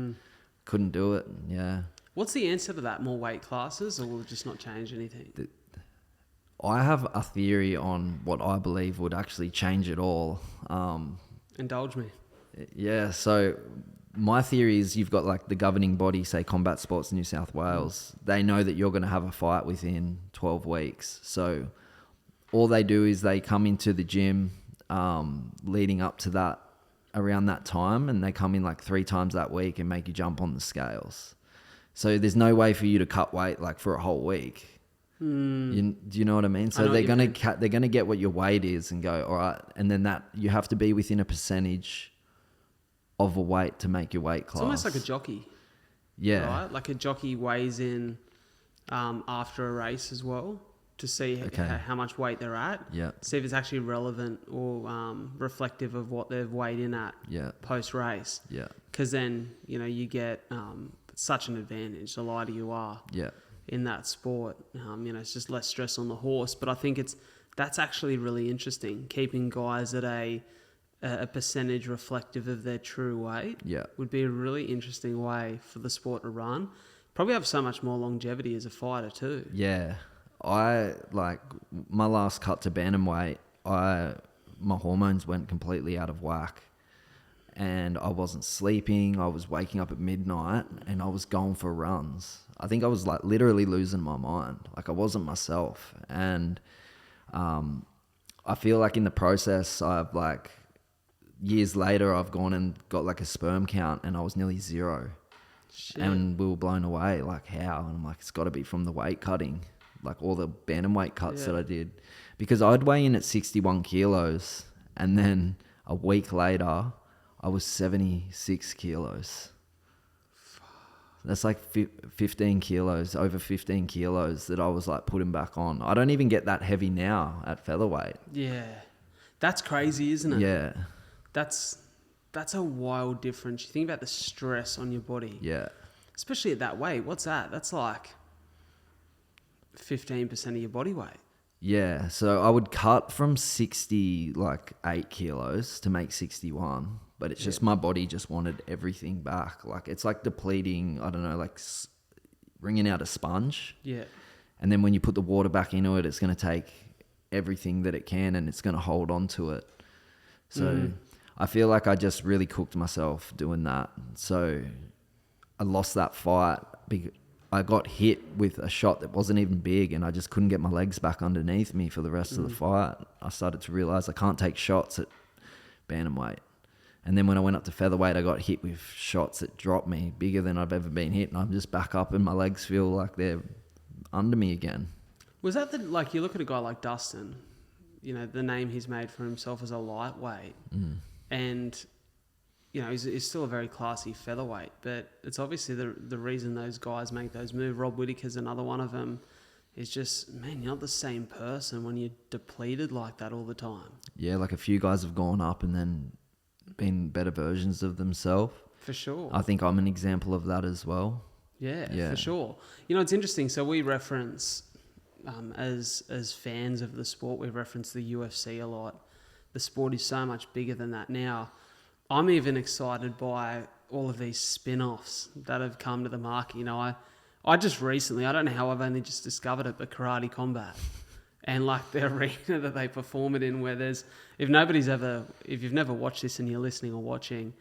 Couldn't do it, yeah. What's the answer to that? More weight classes, or will it just not change anything? I have a theory on what I believe would actually change it all. Indulge me. Yeah, so my theory is you've got like the governing body, say Combat Sports New South Wales. They know that you're going to have a fight within 12 weeks. So all they do is they come into the gym leading up to that, around that time, and they come in like 3 times that week and make you jump on the scales. So there's no way for you to cut weight like for a whole week. Do you know what I mean? So they're gonna get what your weight is and go, all right, and then that you have to be within a percentage of a weight to make your weight class. It's almost like a jockey. Yeah. Right? Like a jockey weighs in after a race as well to see how much weight they're at. Yeah. See if it's actually relevant or reflective of what they've weighed in at post race. Yeah. Because then, you get such an advantage, the lighter you are. Yeah. In that sport, it's just less stress on the horse. But I think that's actually really interesting. Keeping guys at a percentage reflective of their true weight would be a really interesting way for the sport to run. Probably have so much more longevity as a fighter too. Yeah, I like my last cut to bantamweight. My hormones went completely out of whack, and I wasn't sleeping. I was waking up at midnight, and I was going for runs. I think I was like literally losing my mind. Like I wasn't myself. And I feel like in the process, I've like years later, I've gone and got like a sperm count and I was nearly 0. Shit. And we were blown away. Like how? And I'm like, it's got to be from the weight cutting, like all the bantamweight cuts that I did, because I'd weigh in at 61 kilos. And then a week later, I was 76 kilos. That's like 15 kilos, over 15 kilos that I was like putting back on. I don't even get that heavy now at featherweight. Yeah. That's crazy, isn't it? Yeah. That's a wild difference. You think about the stress on your body. Yeah. Especially at that weight. What's that? That's like 15% of your body weight. Yeah. So I would cut from 8 kilos to make 61. But it's just my body just wanted everything back. Like it's like depleting, I don't know, like wringing out a sponge. Yeah. And then when you put the water back into it, it's going to take everything that it can and it's going to hold on to it. So I feel like I just really cooked myself doing that. So I lost that fight. I got hit with a shot that wasn't even big and I just couldn't get my legs back underneath me for the rest of the fight. I started to realize I can't take shots at bantamweight. And then when I went up to featherweight, I got hit with shots that dropped me bigger than I've ever been hit. And I'm just back up and my legs feel like they're under me again. Was that like you look at a guy like Dustin, the name he's made for himself as a lightweight. And, he's still a very classy featherweight. But it's obviously the reason those guys make those moves. Rob Whittaker's another one of them. Is just, man, you're not the same person when you're depleted like that all the time. Yeah, like a few guys have gone up and then been better versions of themselves. For sure. I think I'm an example of that as well. Yeah, for sure. It's interesting. So we reference, as fans of the sport, we reference the UFC a lot. The sport is so much bigger than that now. I'm even excited by all of these spin-offs that have come to the market. I just recently, I don't know how I've only just discovered it, but Karate Combat. And like the arena that they perform it in, where there's, if you've never watched this and you're listening or watching,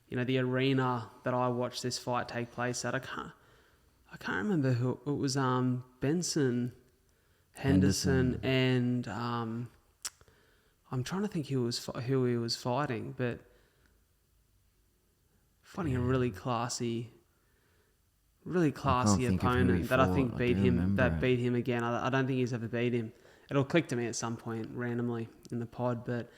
the arena that I watched this fight take place at, I can't remember who it was. Benson, Henderson, and I'm trying to think who he was fighting, but fighting a really classy opponent that I think beat him again. I don't think he's ever beat him. It'll click to me at some point randomly in the pod, but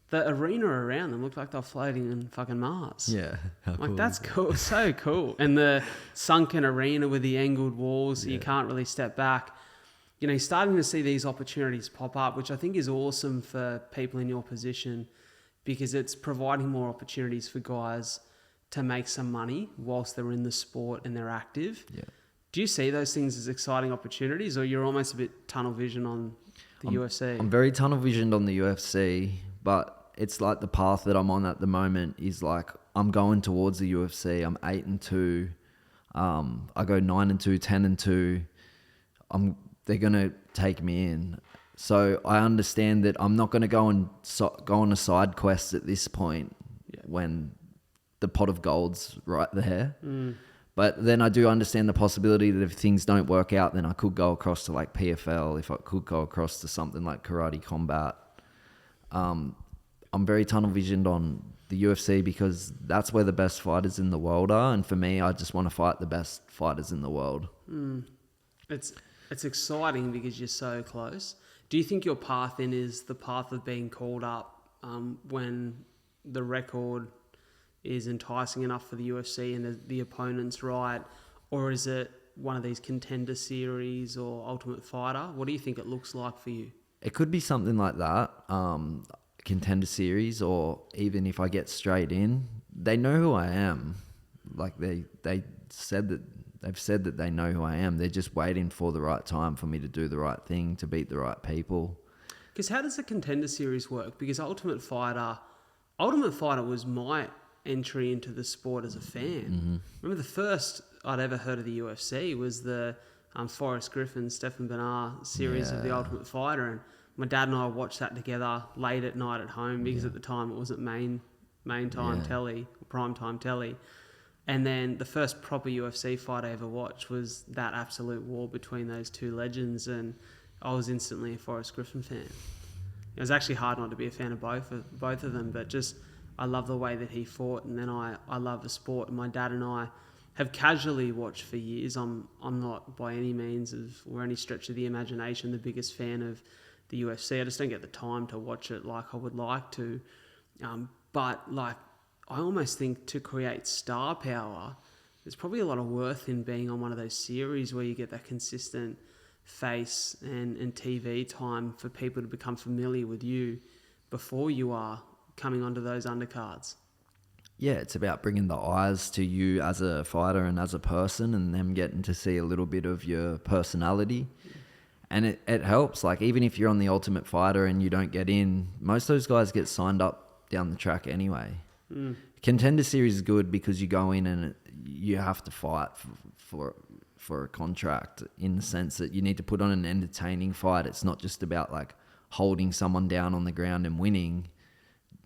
the arena around them looked like they're floating in fucking Mars. Yeah. Like that's cool. So cool. And the sunken arena with the angled walls, so you can't really step back. You're starting to see these opportunities pop up, which I think is awesome for people in your position because it's providing more opportunities for guys to make some money whilst they're in the sport and they're active. Yeah. Do you see those things as exciting opportunities, or you're almost a bit tunnel vision on the UFC? I'm very tunnel visioned on the UFC, but it's like the path that I'm on at the moment is like I'm going towards the UFC. I'm 8-2. I go 9-2, 10-2. They're gonna take me in. So I understand that I'm not gonna go on a side quest at this point when the pot of gold's right there. But then I do understand the possibility that if things don't work out, then I could go across to like PFL, if I could go across to something like Karate Combat. I'm very tunnel visioned on the UFC because that's where the best fighters in the world are. And for me, I just want to fight the best fighters in the world. It's exciting because you're so close. Do you think your path in is the path of being called up when the record is enticing enough for the UFC and the opponent's right? Or is it one of these Contender Series or Ultimate Fighter? What do you think it looks like for you? It could be something like that, Contender Series, or even if I get straight in, they know who I am. Like they've said that they know who I am. They're just waiting for the right time for me to do the right thing, to beat the right people. Because how does the Contender Series work? Because Ultimate Fighter was my entry into the sport as a fan. Remember the first I'd ever heard of the UFC was the Forrest Griffin, Stephan Bonnar series of the Ultimate Fighter, and my dad and I watched that together late at night at home because at the time it wasn't main time telly, prime time telly. And then the first proper UFC fight I ever watched was that absolute war between those two legends, and I was instantly a Forrest Griffin fan. It was actually hard not to be a fan of both of them, but just I love the way that he fought, and then I love the sport. And my dad and I have casually watched for years. I'm not by any means or any stretch of the imagination the biggest fan of the UFC. I just don't get the time to watch it like I would like to. But like I almost think to create star power, there's probably a lot of worth in being on one of those series where you get that consistent face and TV time for people to become familiar with you before you are coming onto those undercards. Yeah, it's about bringing the eyes to you as a fighter and as a person, and them getting to see a little bit of your personality. And it helps. Like, even if you're on the Ultimate Fighter and you don't get in, most of those guys get signed up down the track anyway. Contender Series is good because you go in and you have to fight for a contract, in the sense that you need to put on an entertaining fight. It's not just about like holding someone down on the ground and winning.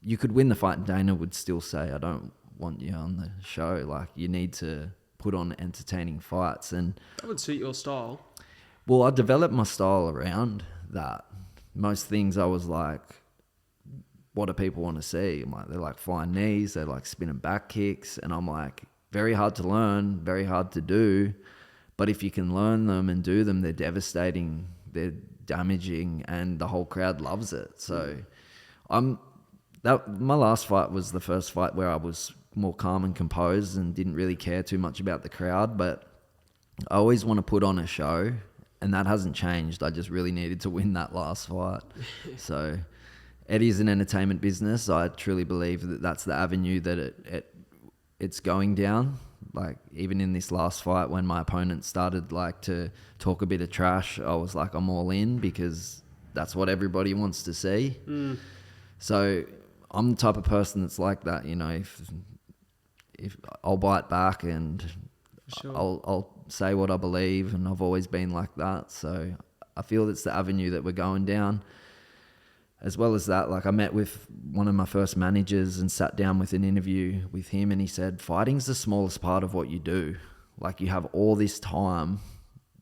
You could win the fight and Dana would still say, I don't want you on the show. Like, you need to put on entertaining fights. And that would suit your style. Well, I developed my style around that. Most things I was like, what do people want to see? I'm like, they're like flying knees, they're like spinning back kicks. And I'm like, very hard to learn, very hard to do. But if you can learn them and do them, they're devastating, they're damaging, and the whole crowd loves it. So my last fight was the first fight where I was more calm and composed and didn't really care too much about the crowd. But I always want to put on a show, and that hasn't changed. I just really needed to win that last fight. So Eddie's an entertainment business. I truly believe that that's the avenue that it's going down. Like, even in this last fight, when my opponent started like to talk a bit of trash, I was like, I'm all in, because that's what everybody wants to see. So I'm the type of person that's like that, you know. If I'll bite back, and sure, I'll say what I believe, and I've always been like that. So I feel that's the avenue that we're going down. As well as that, like, I met with one of my first managers and sat down with an interview with him, and he said, fighting's the smallest part of what you do. Like, you have all this time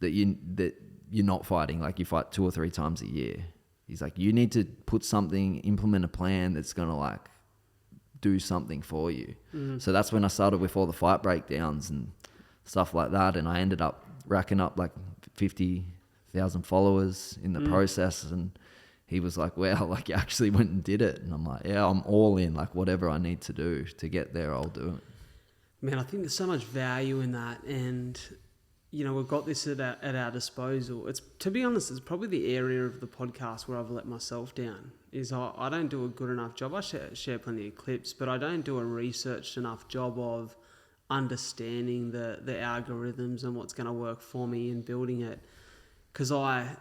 that you're not fighting. Like, you fight 2 or 3 times a year. He's like, you need to implement a plan that's going to like do something for you. So that's when I started with all the fight breakdowns and stuff like that. And I ended up racking up like 50,000 followers in the process. And he was like, wow, like, you actually went and did it. And I'm like, yeah, I'm all in. Like, whatever I need to do to get there, I'll do it. Man, I think there's so much value in that. And, you know, we've got this at our disposal. It's, to be honest, it's probably the area of the podcast where I've let myself down. Is I don't do a good enough job. I share plenty of clips, but I don't do a researched enough job of understanding the algorithms and what's going to work for me in building it. Because I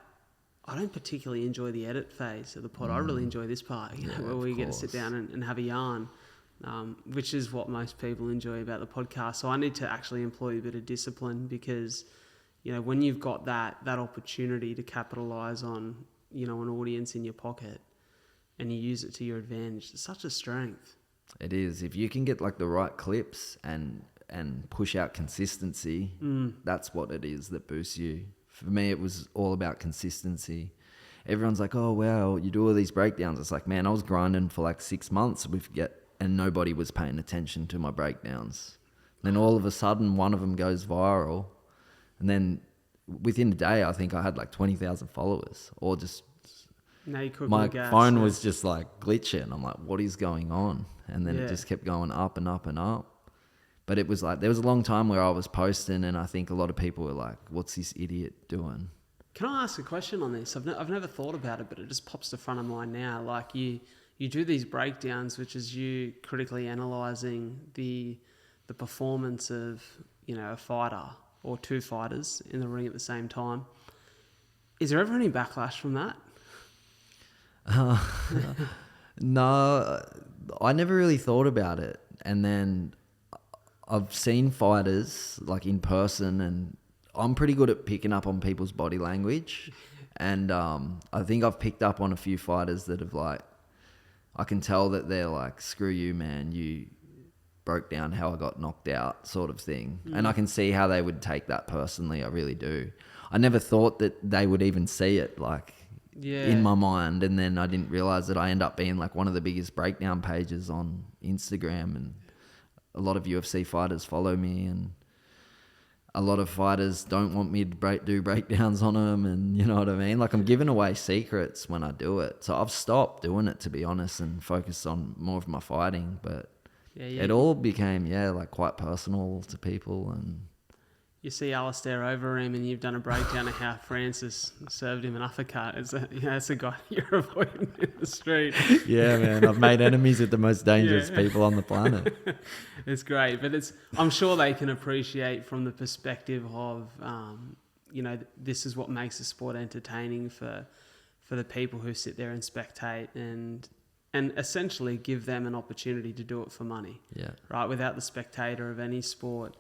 don't particularly enjoy the edit phase of the pod. I really enjoy this part, you know, where we get to sit down and have a yarn, which is what most people enjoy about the podcast. So I need to actually employ a bit of discipline, because, you know, when you've got that opportunity to capitalize on, you know, an audience in your pocket and you use it to your advantage, it's such a strength. It is. If you can get like the right clips and push out consistency, that's what it is that boosts you. For me, it was all about consistency. Everyone's like, oh, wow, you do all these breakdowns. It's like, man, I was grinding for like 6 months and nobody was paying attention to my breakdowns. Then all of a sudden, one of them goes viral. And then within a day, I think I had like 20,000 followers. Or just my phone was just like glitching. I'm like, what is going on? And then it just kept going up and up and up. But it was like, there was a long time where I was posting and I think a lot of people were like, what's this idiot doing? Can I ask a question on this? I've never thought about it, but it just pops to front of mind now. Like you do these breakdowns, which is you critically analysing the performance of, a fighter or two fighters in the ring at the same time. Is there ever any backlash from that? No, I never really thought about it. And then I've seen fighters like in person, and I'm pretty good at picking up on people's body language. And I think I've picked up on a few fighters that have like, I can tell that they're like, screw you, man, you broke down how I got knocked out sort of thing. And I can see how they would take that personally. I really do. I never thought that they would even see it like in my mind. And then I didn't realize that I end up being like one of the biggest breakdown pages on Instagram, and a lot of UFC fighters follow me, and a lot of fighters don't want me to do breakdowns on them, and you know what I mean? Like I'm giving away secrets when I do it. So I've stopped doing it, to be honest, and focused on more of my fighting. But it all became, like quite personal to people. And you see Alistair Overeem and you've done a breakdown of how Francis served him an uppercut. That's a guy you're avoiding in the street. Yeah, man. I've made enemies with the most dangerous people on the planet. It's great. But I'm sure they can appreciate from the perspective of, this is what makes the sport entertaining for the people who sit there and spectate and essentially give them an opportunity to do it for money. Yeah. Right? Without the spectator of any sport,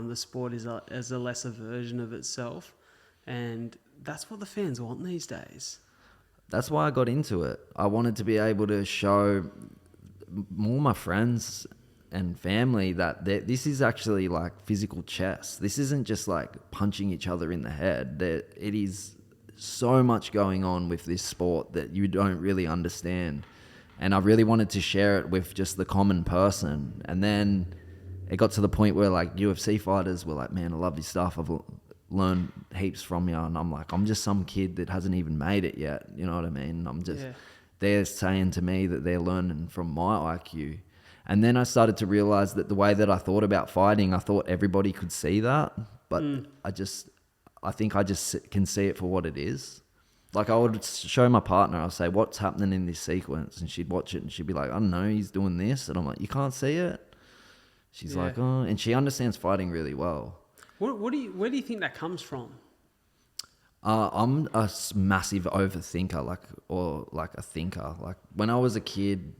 the sport is a lesser version of itself, and that's what the fans want these days. That's why I got into it. I wanted to be able to show more my friends and family that this is actually like physical chess. This isn't just like punching each other in the head. That it is so much going on with this sport that you don't really understand. And I really wanted to share it with just the common person. And then it got to the point where like UFC fighters were like, man, I love your stuff. I've learned heaps from you. And I'm like, I'm just some kid that hasn't even made it yet. You know what I mean? They're saying to me that they're learning from my IQ. And then I started to realize that the way that I thought about fighting, I thought everybody could see that. But I think I just can see it for what it is. Like I would show my partner, I'll say, what's happening in this sequence? And she'd watch it and she'd be like, I don't know, he's doing this. And I'm like, you can't see it? She's like, oh, and she understands fighting really well. Where do you think that comes from? I'm a massive overthinker, like a thinker. Like when I was a kid,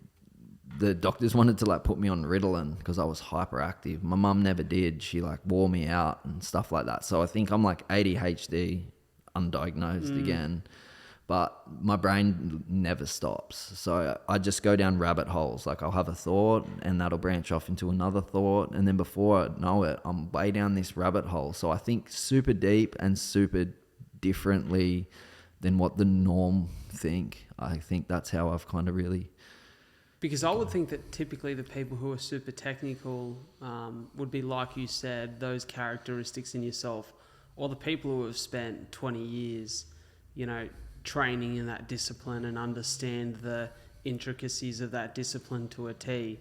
the doctors wanted to like put me on Ritalin because I was hyperactive. My mum never did. She like wore me out and stuff like that. So I think I'm like ADHD, undiagnosed again. But my brain never stops. So I just go down rabbit holes. Like I'll have a thought and that'll branch off into another thought. And then before I know it, I'm way down this rabbit hole. So I think super deep and super differently than what the norm think. I think that's how I've kind of really... Because I would think that typically the people who are super technical would be, like you said, those characteristics in yourself. Or the people who have spent 20 years, training in that discipline and understand the intricacies of that discipline to a T,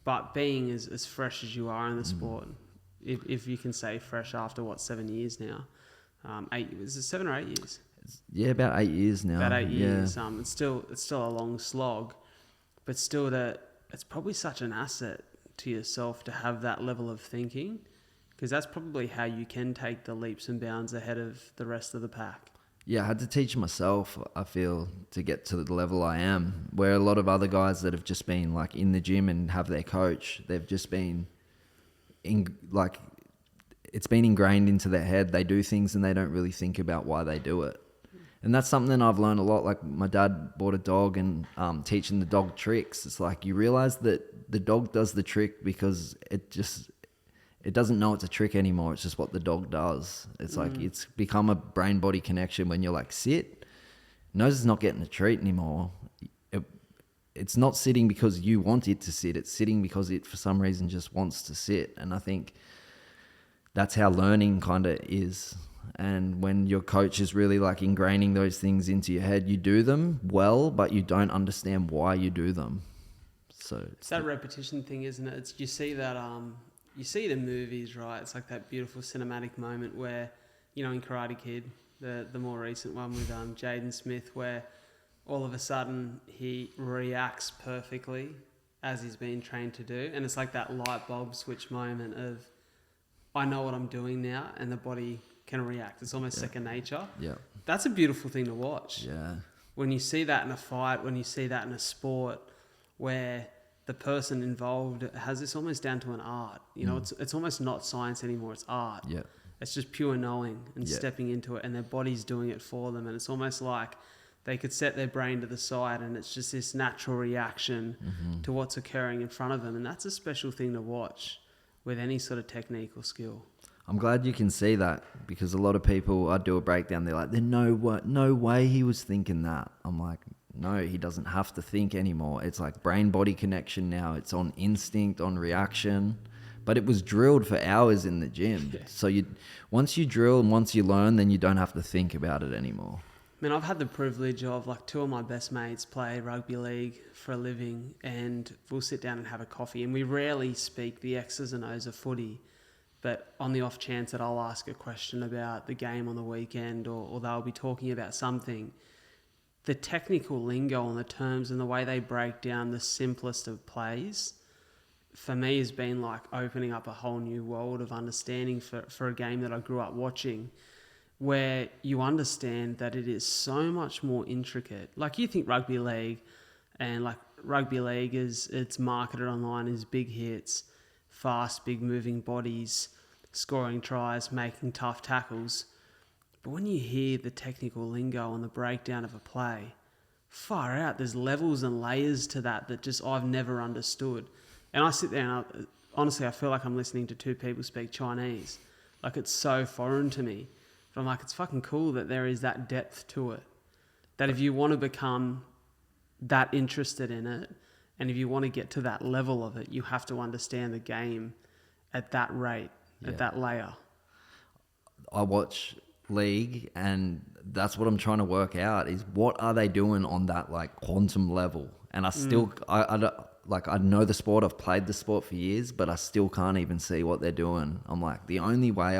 but being as fresh as you are in the sport, if you can say fresh after 7 years now, 8, is it 7 or 8 years? Yeah, about 8 years now. About 8 years. It's still a long slog, but still it's probably such an asset to yourself to have that level of thinking, because that's probably how you can take the leaps and bounds ahead of the rest of the pack. Yeah, I had to teach myself, I feel, to get to the level I am, where a lot of other guys that have just been like in the gym and have their coach, they've just been it's been ingrained into their head. They do things and they don't really think about why they do it. And that's something I've learned a lot. Like my dad bought a dog and teaching the dog tricks. It's like you realize that the dog does the trick because it doesn't know it's a trick anymore. It's just what the dog does. It's like it's become a brain-body connection when you're like, sit. Nose is not getting a treat anymore. It's not sitting because you want it to sit. It's sitting because it, for some reason, just wants to sit. And I think that's how learning kind of is. And when your coach is really like ingraining those things into your head, you do them well, but you don't understand why you do them. So it's that repetition thing, isn't it? It's, you see that you see it in movies, right? It's like that beautiful cinematic moment where, you know, in Karate Kid, the more recent one with Jaden Smith, where all of a sudden he reacts perfectly as he's been trained to do, and it's like that light bulb switch moment of, I know what I'm doing now, and the body can react. It's almost second nature. Yeah. That's a beautiful thing to watch. Yeah. When you see that in a fight, when you see that in a sport where the person involved has this almost down to an art. You know, it's almost not science anymore, it's art. Yeah. It's just pure knowing and stepping into it, and their body's doing it for them, and it's almost like they could set their brain to the side and it's just this natural reaction to what's occurring in front of them, and that's a special thing to watch with any sort of technique or skill. I'm glad you can see that, because a lot of people, I do a breakdown, they're like, there's no way he was thinking that. I'm like, no, he doesn't have to think anymore. It's like brain-body connection now. It's on instinct, on reaction. But it was drilled for hours in the gym. Yeah. So once you drill and once you learn, then you don't have to think about it anymore. I mean, I've had the privilege of, like, two of my best mates play rugby league for a living, and we'll sit down and have a coffee, and we rarely speak the X's and O's of footy. But on the off chance that I'll ask a question about the game on the weekend, or they'll be talking about something, the technical lingo and the terms and the way they break down the simplest of plays, for me, has been like opening up a whole new world of understanding for a game that I grew up watching, where you understand that it is so much more intricate. Like, you think rugby league, and like rugby league it's marketed online as big hits, fast, big moving bodies, scoring tries, making tough tackles. But when you hear the technical lingo and the breakdown of a play, far out, there's levels and layers to that just I've never understood. And I sit there and honestly, I feel like I'm listening to two people speak Chinese. Like, it's so foreign to me. But I'm like, it's fucking cool that there is that depth to it. That if you want to become that interested in it, and if you want to get to that level of it, you have to understand the game at that rate, at that layer. I watch league, and that's what I'm trying to work out, is what are they doing on that like quantum level? And I still, I know the sport, I've played the sport for years, but I still can't even see what they're doing. I'm like, the only way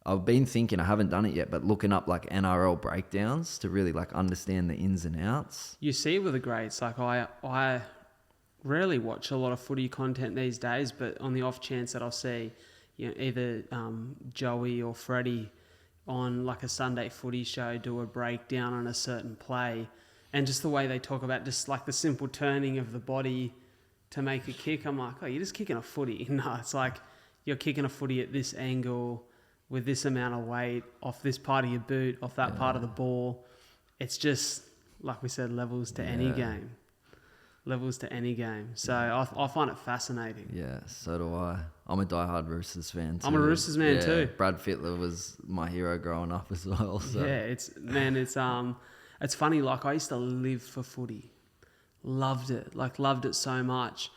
I've been thinking, I haven't done it yet, but looking up like NRL breakdowns to really like understand the ins and outs. You see it with the greats. Like, I rarely watch a lot of footy content these days, but on the off chance that I'll see, you know, either Joey or Freddie on like a Sunday footy show do a breakdown on a certain play, and just the way they talk about just like the simple turning of the body to make a kick, I'm like, oh, you're just kicking a footy. No, it's like you're kicking a footy at this angle with this amount of weight off this part of your boot, off that part of the ball. It's just, like we said, levels to any game. Levels to any game. So I find it fascinating. Yeah, so do I. I'm a diehard Roosters fan too. I'm a Roosters man too. Brad Fittler was my hero growing up as well. So. Yeah, it's funny. Like, I used to live for footy. Loved it so much.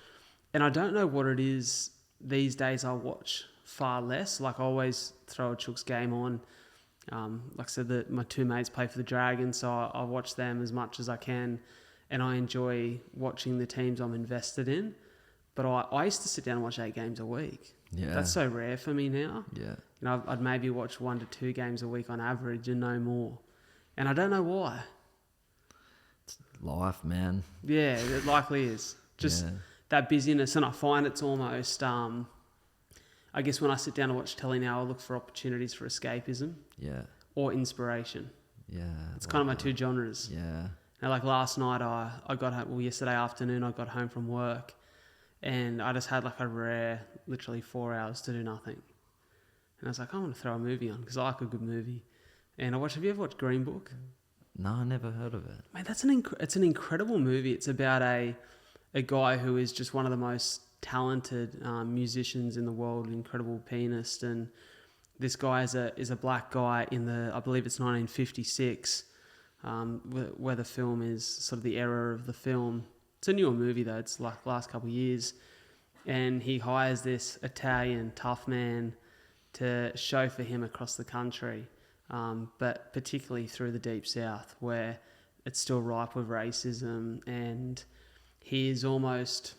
And I don't know what it is these days. I watch far less. Like, I always throw a Chooks game on. Like I said, my two mates play for the Dragons, so I watch them as much as I can. And I enjoy watching the teams I'm invested in. But I used to sit down and watch 8 games a week. Yeah. That's so rare for me now. Yeah. You know, I'd maybe watch 1 to 2 games a week on average and no more. And I don't know why. It's life, man. Yeah, it likely is. Just that busyness. And I find it's almost, I guess when I sit down and watch telly now, I look for opportunities for escapism. Yeah. Or inspiration. Yeah. It's kind of my two genres. Yeah. Now, like last night, I got home, yesterday afternoon, I got home from work, and I just had like a rare, literally 4 hours to do nothing. And I was like, I want to throw a movie on, because I like a good movie. And have you ever watched Green Book? No, I never heard of it. Mate, it's an incredible movie. It's about a guy who is just one of the most talented musicians in the world, an incredible pianist, and this guy is a black guy in I believe it's 1956, where the film is sort of the era of the film. It's a newer movie though. It's like last couple of years, and he hires this Italian tough man to chauffeur him across the country. But particularly through the Deep South, where it's still ripe with racism, and he is almost,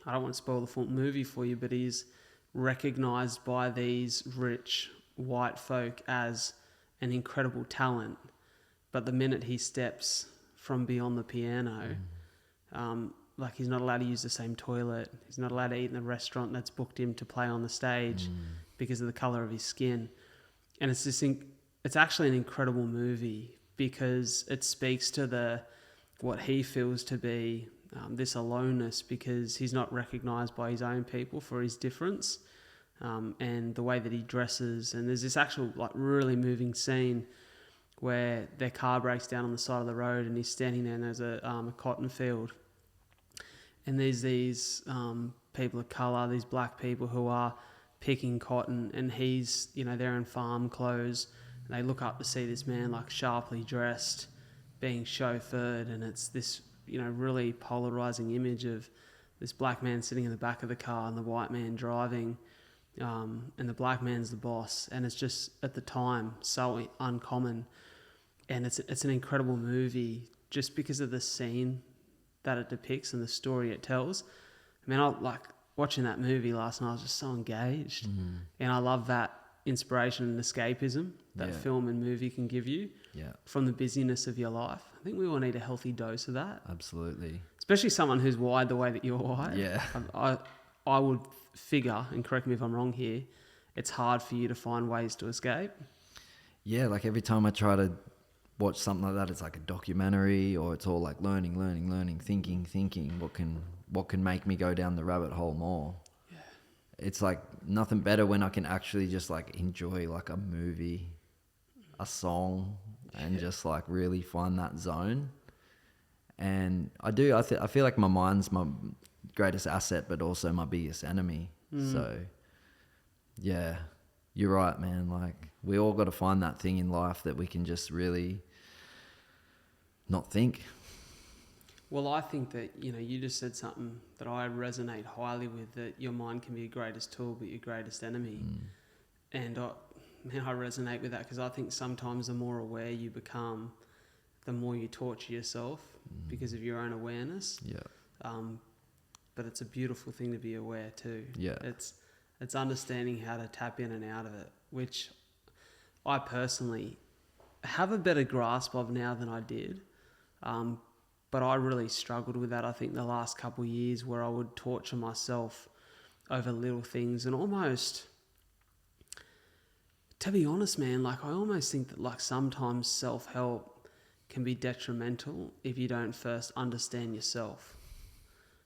I don't want to spoil the full movie for you, but he's recognised by these rich white folk as an incredible talent. But the minute he steps from beyond the piano, like he's not allowed to use the same toilet, he's not allowed to eat in the restaurant that's booked him to play on the stage because of the colour of his skin. And it's actually an incredible movie because it speaks to what he feels to be this aloneness, because he's not recognised by his own people for his difference, and the way that he dresses. And there's this actual like really moving scene where their car breaks down on the side of the road and he's standing there and there's a cotton field. And there's these people of colour, these black people who are picking cotton, and he's, they're in farm clothes. And they look up to see this man like sharply dressed, being chauffeured, and it's this, really polarizing image of this black man sitting in the back of the car and the white man driving, and the black man's the boss. And it's just at the time so uncommon, and it's an incredible movie just because of the scene that it depicts and the story it tells. I mean, I like watching that movie last night. I was just so engaged, and I love that inspiration and escapism that film and movie can give you from the busyness of your life. I think we all need a healthy dose of that. Absolutely. Especially someone who's wired the way that you're wired. Yeah. I would figure, and correct me if I'm wrong here, it's hard for you to find ways to escape. Yeah, like every time I try to watch something like that, it's like a documentary, or it's all like learning, thinking, what can make me go down the rabbit hole more. Yeah. It's like nothing better when I can actually just like enjoy like a movie, a song, and just like really find that zone. And I feel like my mind's my greatest asset, but also my biggest enemy. So yeah, you're right, man. Like we all got to find that thing in life that we can just really not think. Well, I think that, you just said something that I resonate highly with, that your mind can be your greatest tool, but your greatest enemy. And I resonate with that, because I think sometimes the more aware you become, the more you torture yourself because of your own awareness. Yeah. But it's a beautiful thing to be aware too. Yeah. It's understanding how to tap in and out of it, which I personally have a better grasp of now than I did. But I really struggled with that, I think, the last couple of years, where I would torture myself over little things, and almost, to be honest, man, like I almost think that like sometimes self-help can be detrimental if you don't first understand yourself.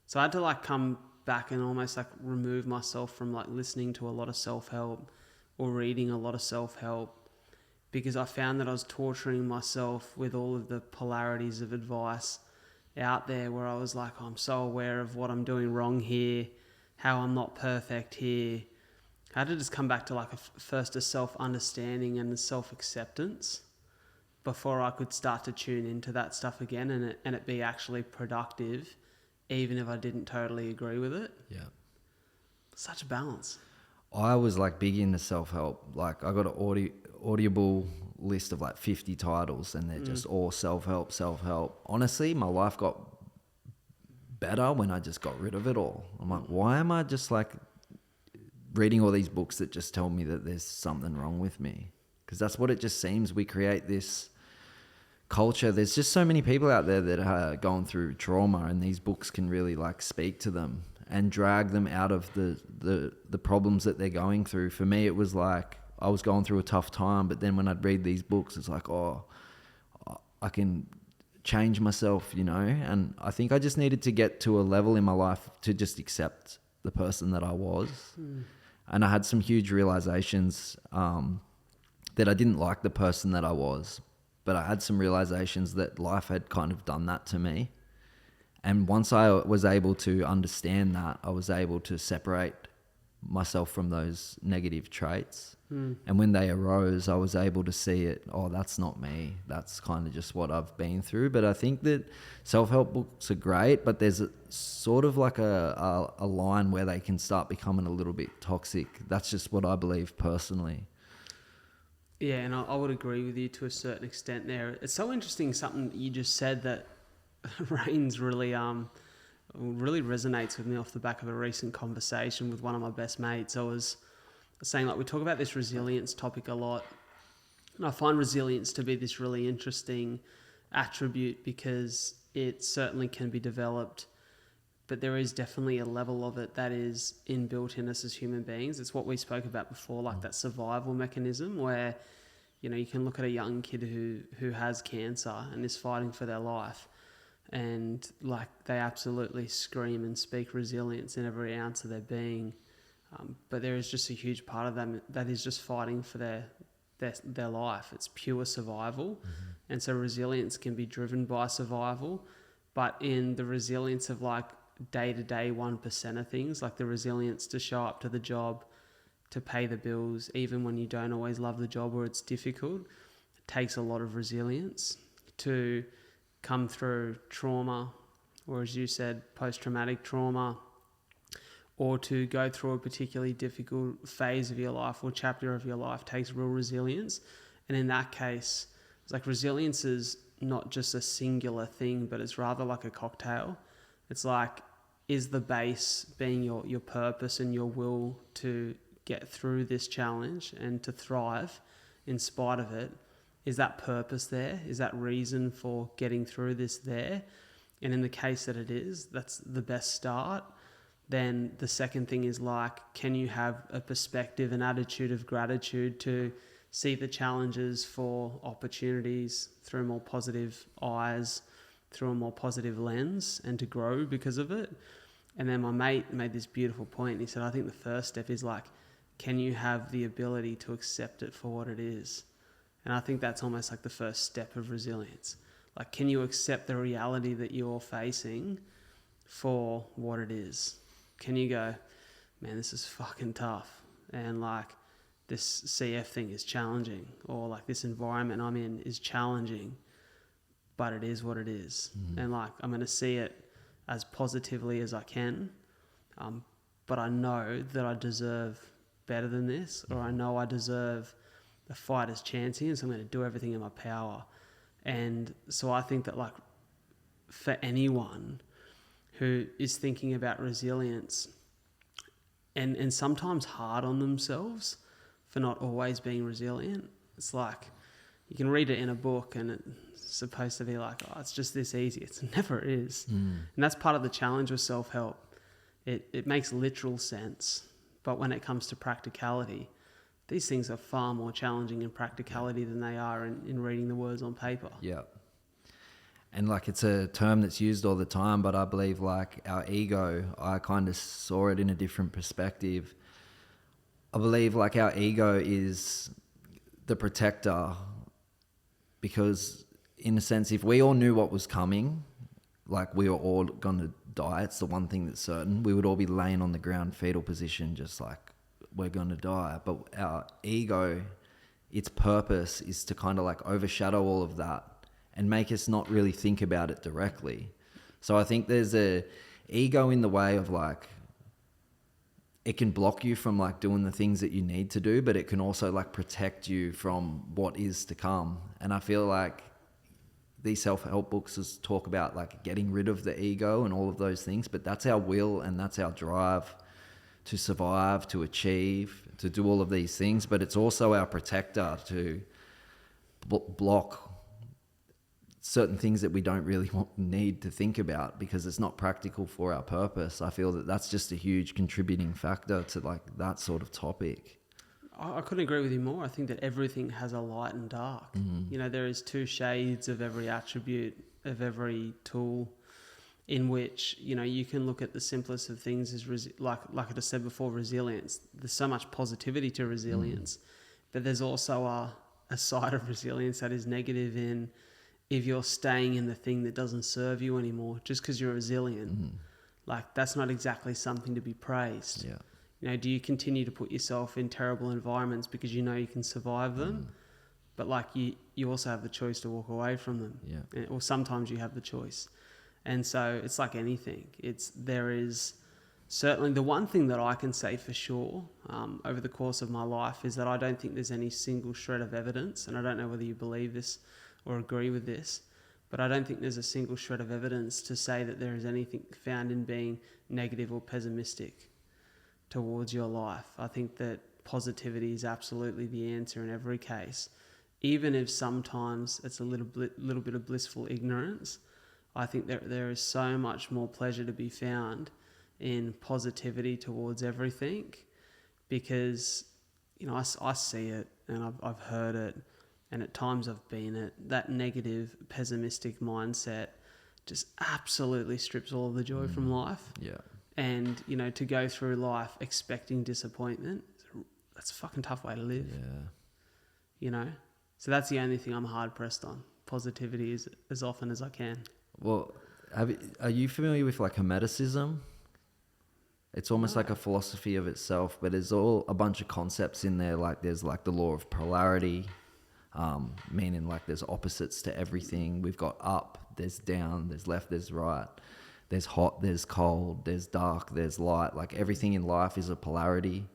So I had to like come back and almost like remove myself from like listening to a lot of self-help or reading a lot of self-help, because I found that I was torturing myself with all of the polarities of advice out there, where I was like, I'm so aware of what I'm doing wrong here, how I'm not perfect here. I had to just come back to like first a self-understanding and a self-acceptance before I could start to tune into that stuff again, and it be actually productive, even if I didn't totally agree with it. Yeah. Such a balance. I was like big into self-help. Like I got an Audible list of like 50 titles, and they're just all self-help. Honestly, my life got better when I just got rid of it all. I'm like, why am I just like reading all these books that just tell me that there's something wrong with me? Because that's what it just seems. We create this culture. There's just so many people out there that are going through trauma, and these books can really like speak to them and drag them out of the problems that they're going through. For me, it was like I was going through a tough time, but then when I'd read these books, it's like, oh, I can change myself, And I think I just needed to get to a level in my life to just accept the person that I was. And I had some huge realizations that I didn't like the person that I was, but I had some realizations that life had kind of done that to me. And once I was able to understand that, I was able to separate myself from those negative traits. And when they arose, I was able to see it. Oh, that's not me. That's kind of just what I've been through. But I think that self-help books are great, but there's sort of like a line where they can start becoming a little bit toxic. That's just what I believe personally. Yeah, and I would agree with you to a certain extent there. It's so interesting, something you just said that Rains really resonates with me off the back of a recent conversation with one of my best mates. I was saying, like, we talk about this resilience topic a lot, and I find resilience to be this really interesting attribute because it certainly can be developed, but there is definitely a level of it that is inbuilt in us as human beings. It's what we spoke about before, like that survival mechanism where, you know, you can look at a young kid who has cancer and is fighting for their life, and like they absolutely scream and speak resilience in every ounce of their being. But there is just a huge part of them that is just fighting for their life. It's pure survival. And so resilience can be driven by survival, but in the resilience of like day-to-day 1% of things, like the resilience to show up to the job, to pay the bills, even when you don't always love the job or it's difficult, it takes a lot of resilience to come through trauma, or as you said, post-traumatic trauma, or to go through a particularly difficult phase of your life or chapter of your life takes real resilience. And in that case, it's like resilience is not just a singular thing, but it's rather like a cocktail. It's like, is the base being your purpose and your will to get through this challenge and to thrive in spite of it? Is that purpose there? Is that reason for getting through this there? And in the case that it is, that's the best start. Then the second thing is like, can you have a perspective, an attitude of gratitude to see the challenges for opportunities through more positive eyes, through a more positive lens, and to grow because of it? And then my mate made this beautiful point. He said, I think the first step is like, can you have the ability to accept it for what it is? And I think that's almost like the first step of resilience. Like, can you accept the reality that you're facing for what it is? Can you go, man, this is fucking tough, and like this CF thing is challenging, or like this environment I'm in is challenging, but it is what it is. And like, I'm going to see it as positively as I can, but I know that I deserve better than this, or I know I deserve a fighter's chance here, and so I'm going to do everything in my power. And so I think that, like, for anyone who is thinking about resilience and sometimes hard on themselves for not always being resilient, it's like you can read it in a book and it's supposed to be like, oh, it's just this easy. It never is. And that's part of the challenge with self-help. It makes literal sense, but when it comes to practicality, these things are far more challenging in practicality than they are in reading the words on paper. Yeah. And like, it's a term that's used all the time, but I believe like our ego, I kind of saw it in a different perspective. I believe like our ego is the protector, because in a sense, if we all knew what was coming, like we were all going to die, it's the one thing that's certain, we would all be laying on the ground, fetal position, just like we're going to die. But our ego, its purpose is to kind of like overshadow all of that and make us not really think about it directly. So I think there's a ego in the way of like, it can block you from like doing the things that you need to do, but it can also like protect you from what is to come. And I feel like these self-help books just talk about like getting rid of the ego and all of those things, but that's our will and that's our drive to survive, to achieve, to do all of these things. But it's also our protector to block certain things that we don't really need to think about because it's not practical for our purpose. I feel that that's just a huge contributing factor to like that sort of topic. I couldn't agree with you more. I think that everything has a light and dark. You know, there is two shades of every attribute, of every tool, in which, you know, you can look at the simplest of things as like I just said before, resilience. There's so much positivity to resilience, But there's also a side of resilience that is negative in if you're staying in the thing that doesn't serve you anymore just because you're resilient. Mm-hmm. Like, that's not exactly something to be praised. Yeah. You know, do you continue to put yourself in terrible environments because you know you can survive them? But like you also have the choice to walk away from them. Yeah. Or sometimes you have the choice. And so it's like anything. There is certainly the one thing that I can say for sure over the course of my life is that I don't think there's any single shred of evidence, and I don't know whether you believe this or agree with this, but I don't think there's a single shred of evidence to say that there is anything found in being negative or pessimistic towards your life. I think that positivity is absolutely the answer in every case. Even if sometimes it's a little bit of blissful ignorance, I think there is so much more pleasure to be found in positivity towards everything, because, you know, I see it and I've heard it, and at times I've been it. That negative, pessimistic mindset just absolutely strips all of the joy from life. Yeah. And, you know, to go through life expecting disappointment, that's a fucking tough way to live. Yeah. You know? So that's the only thing I'm hard pressed on. Positivity is as often as I can. Well, are you familiar with like Hermeticism? It's almost like a philosophy of itself, but there's all a bunch of concepts in there. Like there's like the law of polarity, meaning like there's opposites to everything. We've got up, there's down, there's left, there's right. There's hot, there's cold, there's dark, there's light. Like everything in life is a polarity.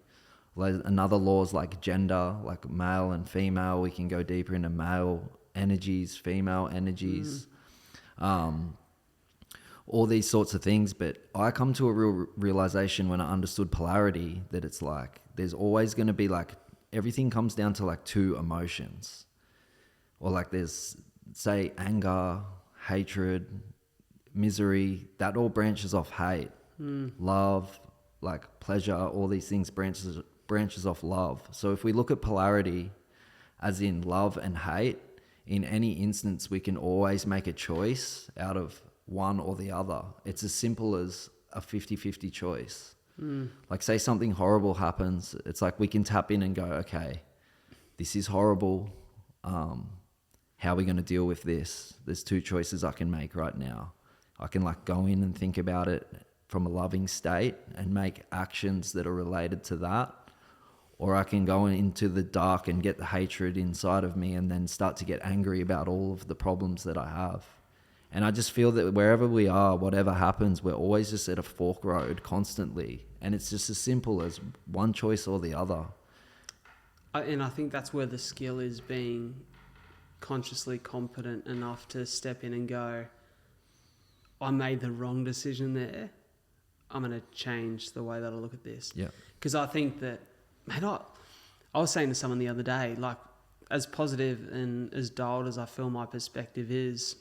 Like another law is like gender, like male and female. We can go deeper into male energies, female energies, all these sorts of things. But I come to a real realization when I understood polarity that it's like there's always going to be like everything comes down to like two emotions, or like there's say anger, hatred, misery, that all branches off hate. Love, like pleasure, all these things branches off love. So if we look at polarity as in love and hate, in any instance we can always make a choice out of one or the other. It's as simple as a 50-50 choice. Like say something horrible happens, it's like we can tap in and go, okay, this is horrible, how are we going to deal with this? There's two choices I can make right now. I can like go in and think about it from a loving state and make actions that are related to that. Or I can go into the dark and get the hatred inside of me and then start to get angry about all of the problems that I have. And I just feel that wherever we are, whatever happens, we're always just at a fork road constantly. And it's just as simple as one choice or the other. And I think that's where the skill is, being consciously competent enough to step in and go, I made the wrong decision there. I'm going to change the way that I look at this. Yeah. Because I think that, man, I was saying to someone the other day, like, as positive and as dialed as I feel my perspective is,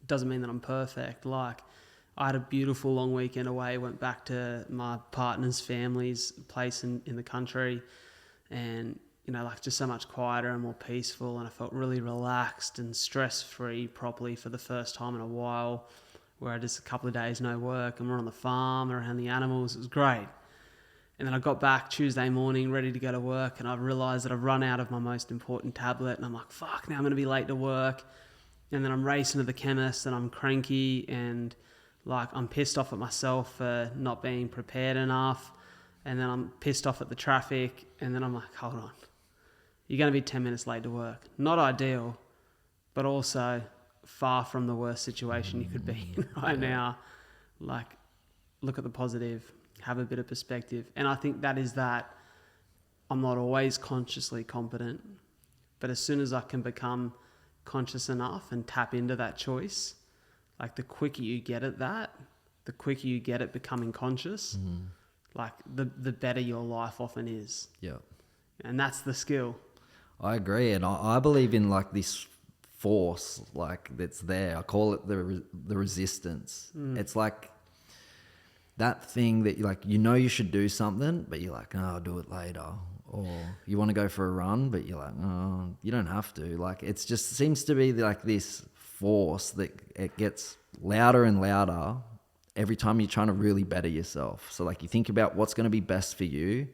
doesn't mean that I'm perfect. Like, I had a beautiful long weekend away, went back to my partner's family's place in the country, and, you know, like just so much quieter and more peaceful, and I felt really relaxed and stress-free properly for the first time in a while, where I just a couple of days no work and we're on the farm around the animals. It was great. And then I got back Tuesday morning ready to go to work, and I realised that I've run out of my most important tablet, and I'm like, fuck, now I'm going to be late to work. And then I'm racing to the chemist and I'm cranky and like I'm pissed off at myself for not being prepared enough. And then I'm pissed off at the traffic, and then I'm like, hold on, you're going to be 10 minutes late to work. Not ideal, but also far from the worst situation you could be in right now. Like, look at the positive, have a bit of perspective. And I think that is that I'm not always consciously competent, but as soon as I can become conscious enough and tap into that choice, like the quicker you get at that, the quicker you get at becoming conscious, like the better your life often is. Yeah. And that's the skill. I agree. And I believe in like this force, like that's there. I call it the resistance. It's like that thing that you should do something, but you're like, oh, I'll do it later. Or you want to go for a run, but you're like, oh, you don't have to. Like, it's just seems to be like this force that it gets louder and louder every time you're trying to really better yourself. So like you think about what's going to be best for you,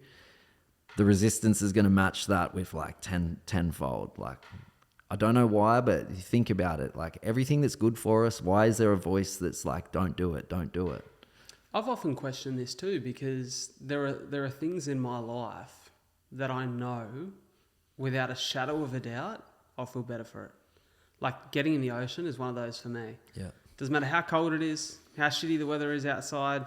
the resistance is going to match that with like tenfold. Like, I don't know why, but you think about it, like everything that's good for us, why is there a voice that's like, don't do it, don't do it? I've often questioned this too, because there are things in my life that I know without a shadow of a doubt, I'll feel better for it. Like getting in the ocean is one of those for me. Yeah. Doesn't matter how cold it is, how shitty the weather is outside,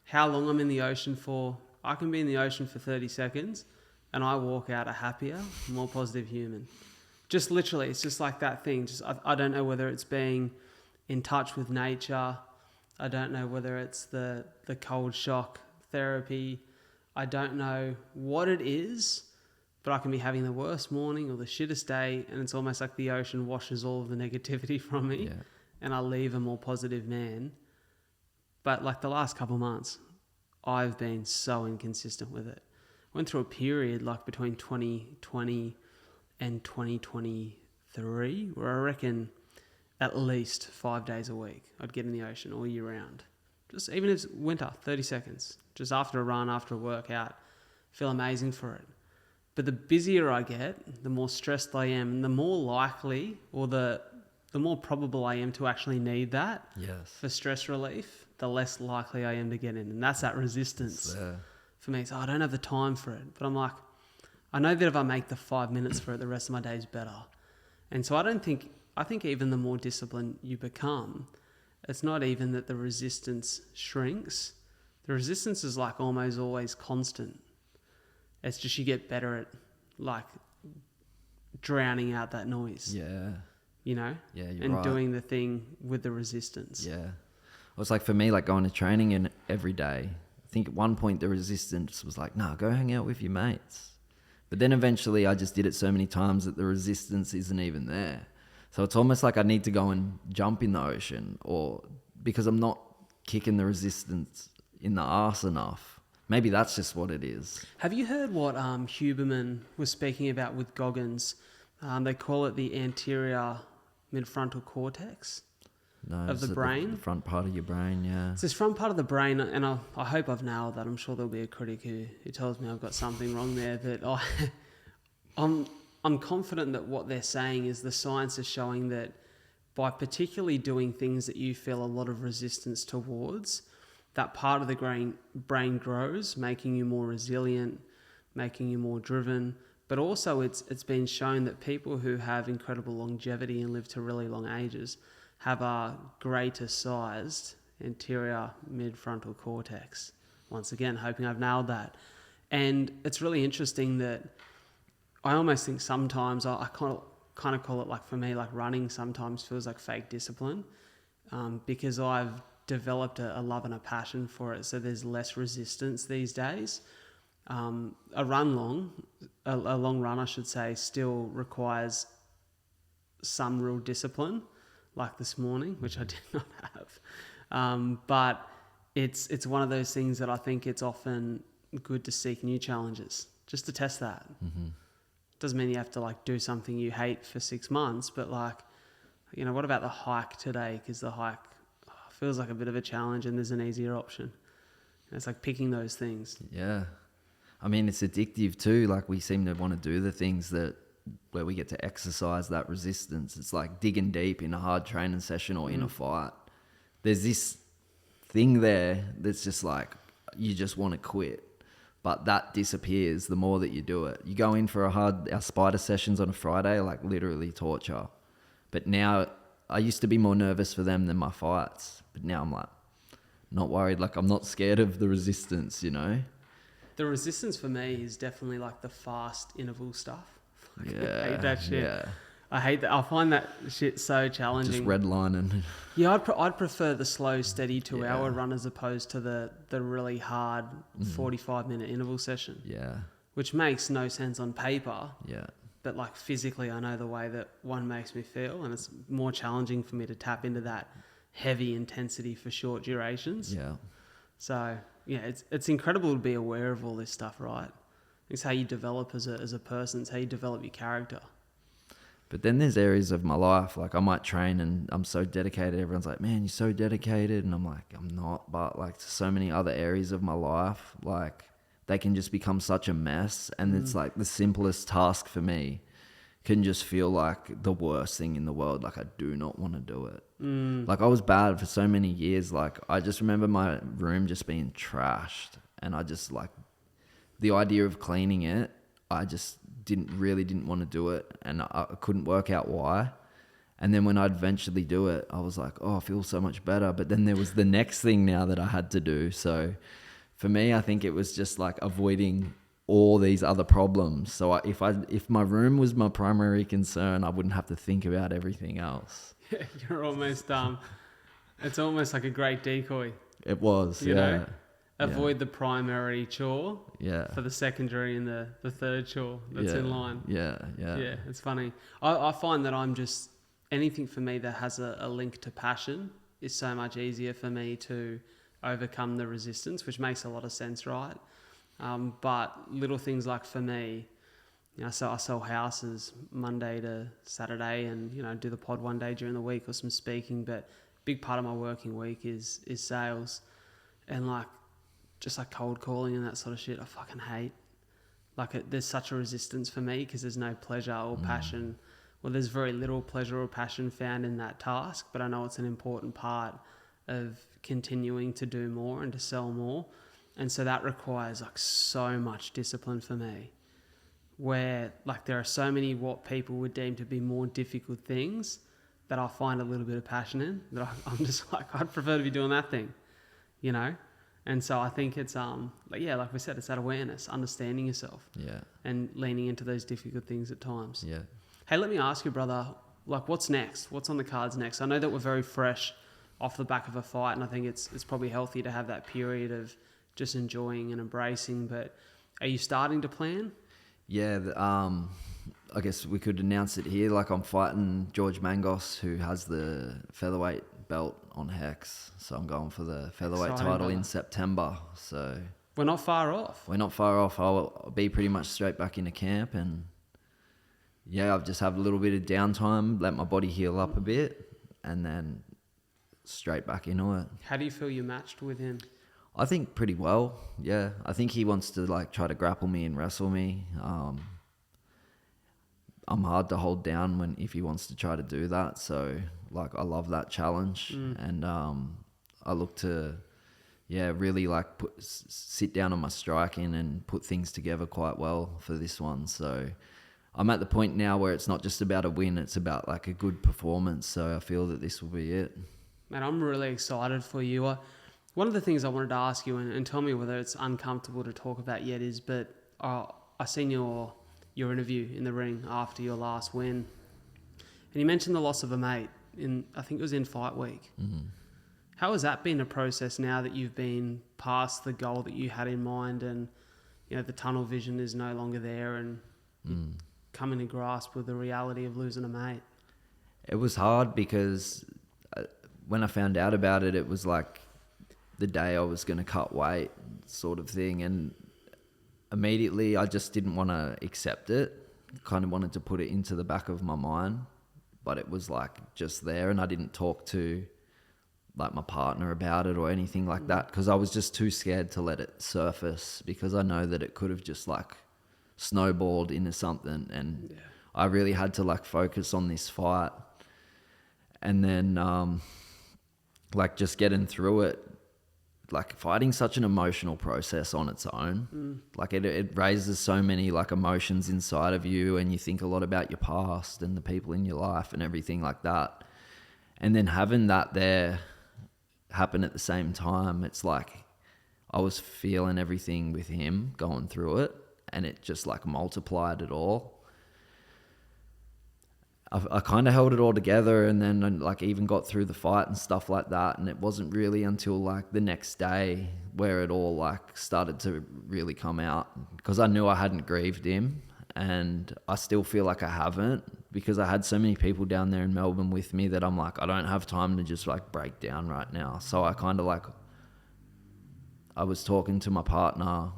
how long I'm in the ocean for. I can be in the ocean for 30 seconds and I walk out a happier, more positive human. Just literally, it's just like that thing. Just I don't know whether it's being in touch with nature. I don't know whether it's the cold shock therapy. I don't know what it is, but I can be having the worst morning or the shittest day, and it's almost like the ocean washes all of the negativity from me, and I leave a more positive man. But like the last couple of months, I've been so inconsistent with it. I went through a period like between 2020 and 2023 where I reckon at least 5 days a week I'd get in the ocean all year round. Just even if it's winter, 30 seconds, just after a run, after a workout, feel amazing for it. But the busier I get, the more stressed I am, and the more likely or the more probable I am to actually need that for stress relief, the less likely I am to get in. And that's that resistance for me. So I don't have the time for it. But I'm like, I know that if I make the 5 minutes for it, the rest of my day is better. And so I think even the more disciplined you become, it's not even that the resistance shrinks. The resistance is like almost always constant. It's just you get better at like drowning out that noise. Yeah. You know? Yeah, you're and right. doing the thing with the resistance. Yeah. It was like for me, like going to training and every day. I think at one point the resistance was like, nah, go hang out with your mates. But then eventually I just did it so many times that the resistance isn't even there. So it's almost like I need to go and jump in the ocean, or because I'm not kicking the resistance in the arse enough. Maybe that's just what it is. Have you heard what Huberman was speaking about with Goggins? They call it the anterior midfrontal cortex of the brain. The front part of your brain, yeah. It's this front part of the brain, and I hope I've nailed that. I'm sure there'll be a critic who tells me I've got something wrong there, but I'm confident that what they're saying is the science is showing that by particularly doing things that you feel a lot of resistance towards, that part of the brain grows, making you more resilient, making you more driven. But also it's been shown that people who have incredible longevity and live to really long ages have a greater sized anterior midfrontal cortex. Once again, hoping I've nailed that. And it's really interesting that I almost think sometimes I kind of call it, like for me, like running sometimes feels like fake discipline, because I've developed a love and a passion for it. So there's less resistance these days. A long run, I should say, still requires some real discipline, like this morning, which I did not have. But it's one of those things that I think it's often good to seek new challenges, just to test that. Mm-hmm. Doesn't mean you have to like do something you hate for 6 months, but like, you know, what about the hike today? Because the hike feels like a bit of a challenge and there's an easier option. And it's like picking those things. Yeah. I mean, it's addictive too. Like we seem to want to do the things where we get to exercise that resistance. It's like digging deep in a hard training session or in a fight. There's this thing there that's just like, you just want to quit. But that disappears the more that you do it. You go in for our spider sessions on a Friday, like literally torture. But now, I used to be more nervous for them than my fights. But now I'm like, not worried. Like I'm not scared of the resistance, you know? The resistance for me is definitely like the fast interval stuff. Yeah. I hate that shit. Yeah. I hate that. I find that shit so challenging. Just redlining. Yeah, I'd prefer the slow, steady 2-hour run as opposed to the really hard 45-minute interval session. Yeah. Which makes no sense on paper. Yeah. But like physically, I know the way that one makes me feel, and it's more challenging for me to tap into that heavy intensity for short durations. Yeah. So yeah, it's incredible to be aware of all this stuff, right? It's how you develop as a person. It's how you develop your character. But then there's areas of my life, like I might train and I'm so dedicated. Everyone's like, man, you're so dedicated. And I'm like, I'm not. But like so many other areas of my life, like they can just become such a mess. And it's like the simplest task for me can just feel like the worst thing in the world. Like I do not want to do it. Like I was bad for so many years. Like I just remember my room just being trashed, and I just like the idea of cleaning it, I just didn't want to do it, and I couldn't work out why. And then when I'd eventually do it, I was like, oh, I feel so much better. But then there was the next thing now that I had to do. So for me, I think it was just like avoiding all these other problems. So if my room was my primary concern, I wouldn't have to think about everything else. You're almost it's almost like a great decoy. It was, you yeah. know? Avoid the primary chore for the secondary and the third chore that's in line. Yeah. Yeah, it's funny. I find that I'm just, anything for me that has a link to passion is so much easier for me to overcome the resistance, which makes a lot of sense, right? But little things like for me, you know, so I sell houses Monday to Saturday, and, you know, do the pod one day during the week or some speaking, but big part of my working week is sales. And like, just like cold calling and that sort of shit, I fucking hate. Like there's such a resistance for me because there's no pleasure or passion. Well, there's very little pleasure or passion found in that task, but I know it's an important part of continuing to do more and to sell more. And so that requires like so much discipline for me, where like there are so many what people would deem to be more difficult things that I find a little bit of passion in, that I'm just like, I'd prefer to be doing that thing, you know? And so I think it's, like we said, it's that awareness, understanding yourself, and leaning into those difficult things at times. Yeah. Hey, let me ask you, brother, like what's next? What's on the cards next? I know that we're very fresh off the back of a fight, and I think it's probably healthy to have that period of just enjoying and embracing, but are you starting to plan? Yeah, I guess we could announce it here. Like I'm fighting George Mangos, who has the featherweight belt on Hex. So I'm going for the featherweight title in September. So we're not far off. I'll be pretty much straight back into camp, and I've just have a little bit of downtime, let my body heal up a bit, and then straight back into it. How do you feel you matched with him? I think pretty well. Yeah, I think he wants to like try to grapple me and wrestle me. I'm hard to hold down if he wants to try to do that. So like I love that challenge, and I look to really like sit down on my striking and put things together quite well for this one. So I'm at the point now where it's not just about a win, it's about like a good performance. So I feel that this will be it. Man, I'm really excited for you. One of the things I wanted to ask you, and tell me whether it's uncomfortable to talk about yet, is, but I seen your interview in the ring after your last win, and you mentioned the loss of a mate I think it was in Fight Week. Mm-hmm. How has that been a process now that you've been past the goal that you had in mind, and you know the tunnel vision is no longer there, and coming to grasp with the reality of losing a mate? It was hard because when I found out about it, it was like the day I was going to cut weight sort of thing. And immediately I just didn't want to accept it. Kind of wanted to put it into the back of my mind, but it was like just there, and I didn't talk to like my partner about it or anything like that, because I was just too scared to let it surface, because I know that it could have just like snowballed into something, and I really had to like focus on this fight. And then like just getting through it, like fighting's such an emotional process on its own. Like it raises so many like emotions inside of you, and you think a lot about your past and the people in your life and everything like that. And then having that there happen at the same time, it's like I was feeling everything with him going through it, and it just like multiplied it all. I kind of held it all together, and then like even got through the fight and stuff like that. And it wasn't really until like the next day where it all like started to really come out, because I knew I hadn't grieved him, and I still feel like I haven't, because I had so many people down there in Melbourne with me that I'm like, I don't have time to just like break down right now. So I kind of like, I was talking to my partner.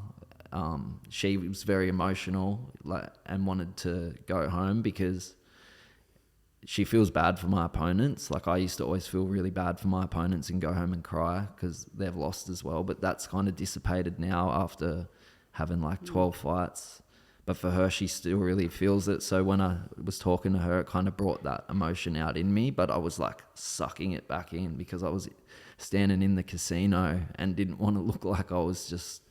She was very emotional, like, and wanted to go home because she feels bad for my opponents. Like I used to always feel really bad for my opponents and go home and cry because they've lost as well. But that's kind of dissipated now after having like 12 fights. But for her, she still really feels it. So when I was talking to her, it kind of brought that emotion out in me, but I was like sucking it back in because I was standing in the casino and didn't want to look like I was just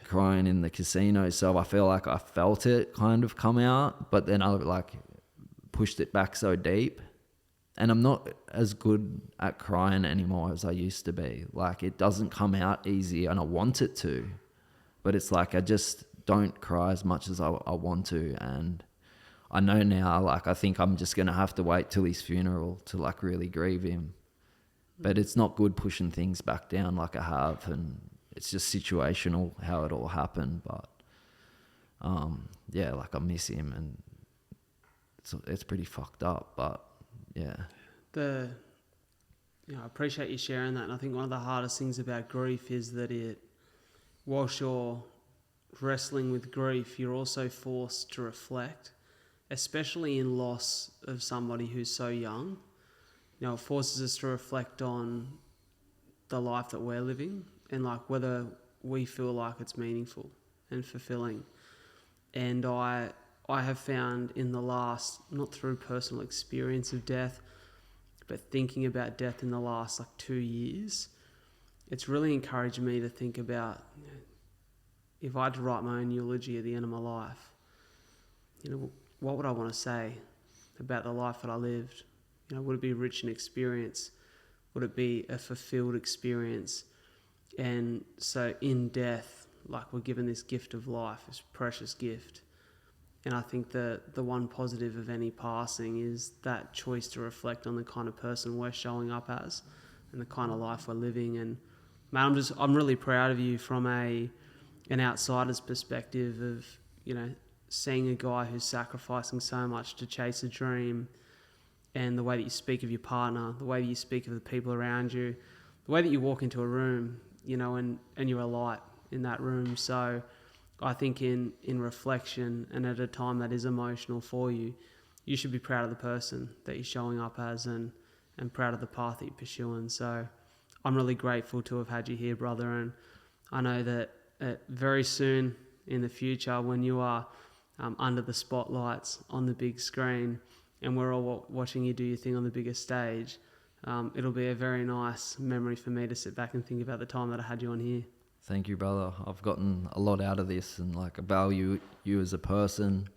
crying in the casino. So I feel like I felt it kind of come out, but then I like pushed it back so deep. And I'm not as good at crying anymore as I used to be. Like, it doesn't come out easy, and I want it to, but it's like I just don't cry as much as I want to. And I know now, like, I think I'm just going to have to wait till his funeral to like really grieve him. But it's not good pushing things back down like I have, and it's just situational how it all happened. But yeah, like I miss him, and it's pretty fucked up, but yeah. I appreciate you sharing that. And I think one of the hardest things about grief is that whilst you're wrestling with grief, you're also forced to reflect, especially in loss of somebody who's so young. You know, it forces us to reflect on the life that we're living and like whether we feel like it's meaningful and fulfilling. And I have found in the last, not through personal experience of death, but thinking about death in the last like 2 years, it's really encouraged me to think about, you know, if I had to write my own eulogy at the end of my life, you know, what would I want to say about the life that I lived? You know, would it be rich in experience? Would it be a fulfilled experience? And so in death, like, we're given this gift of life, this precious gift. And I think the one positive of any passing is that choice to reflect on the kind of person we're showing up as and the kind of life we're living. And man, I'm really proud of you from an outsider's perspective of, you know, seeing a guy who's sacrificing so much to chase a dream, and the way that you speak of your partner, the way that you speak of the people around you, the way that you walk into a room, you know, and you're a light in that room. So I think in reflection and at a time that is emotional for you, you should be proud of the person that you're showing up as and proud of the path that you're pursuing. So I'm really grateful to have had you here, brother. And I know that very soon in the future, when you are under the spotlights on the big screen and we're all watching you do your thing on the bigger stage, it'll be a very nice memory for me to sit back and think about the time that I had you on here. Thank you, brother. I've gotten a lot out of this, and like, I value you as a person,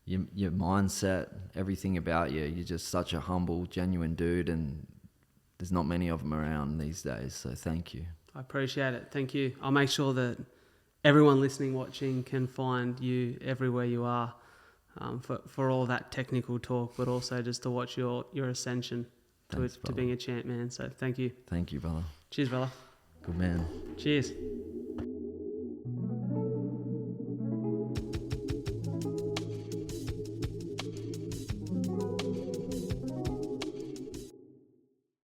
your mindset, everything about you. You're just such a humble, genuine dude, and there's not many of them around these days. So thank you. I appreciate it. Thank you. I'll make sure that everyone listening, watching can find you everywhere you are, for all that technical talk, but also just to watch your ascension to being a champ, man. So thank you. Thank you, brother. Cheers, brother. Good man. Cheers.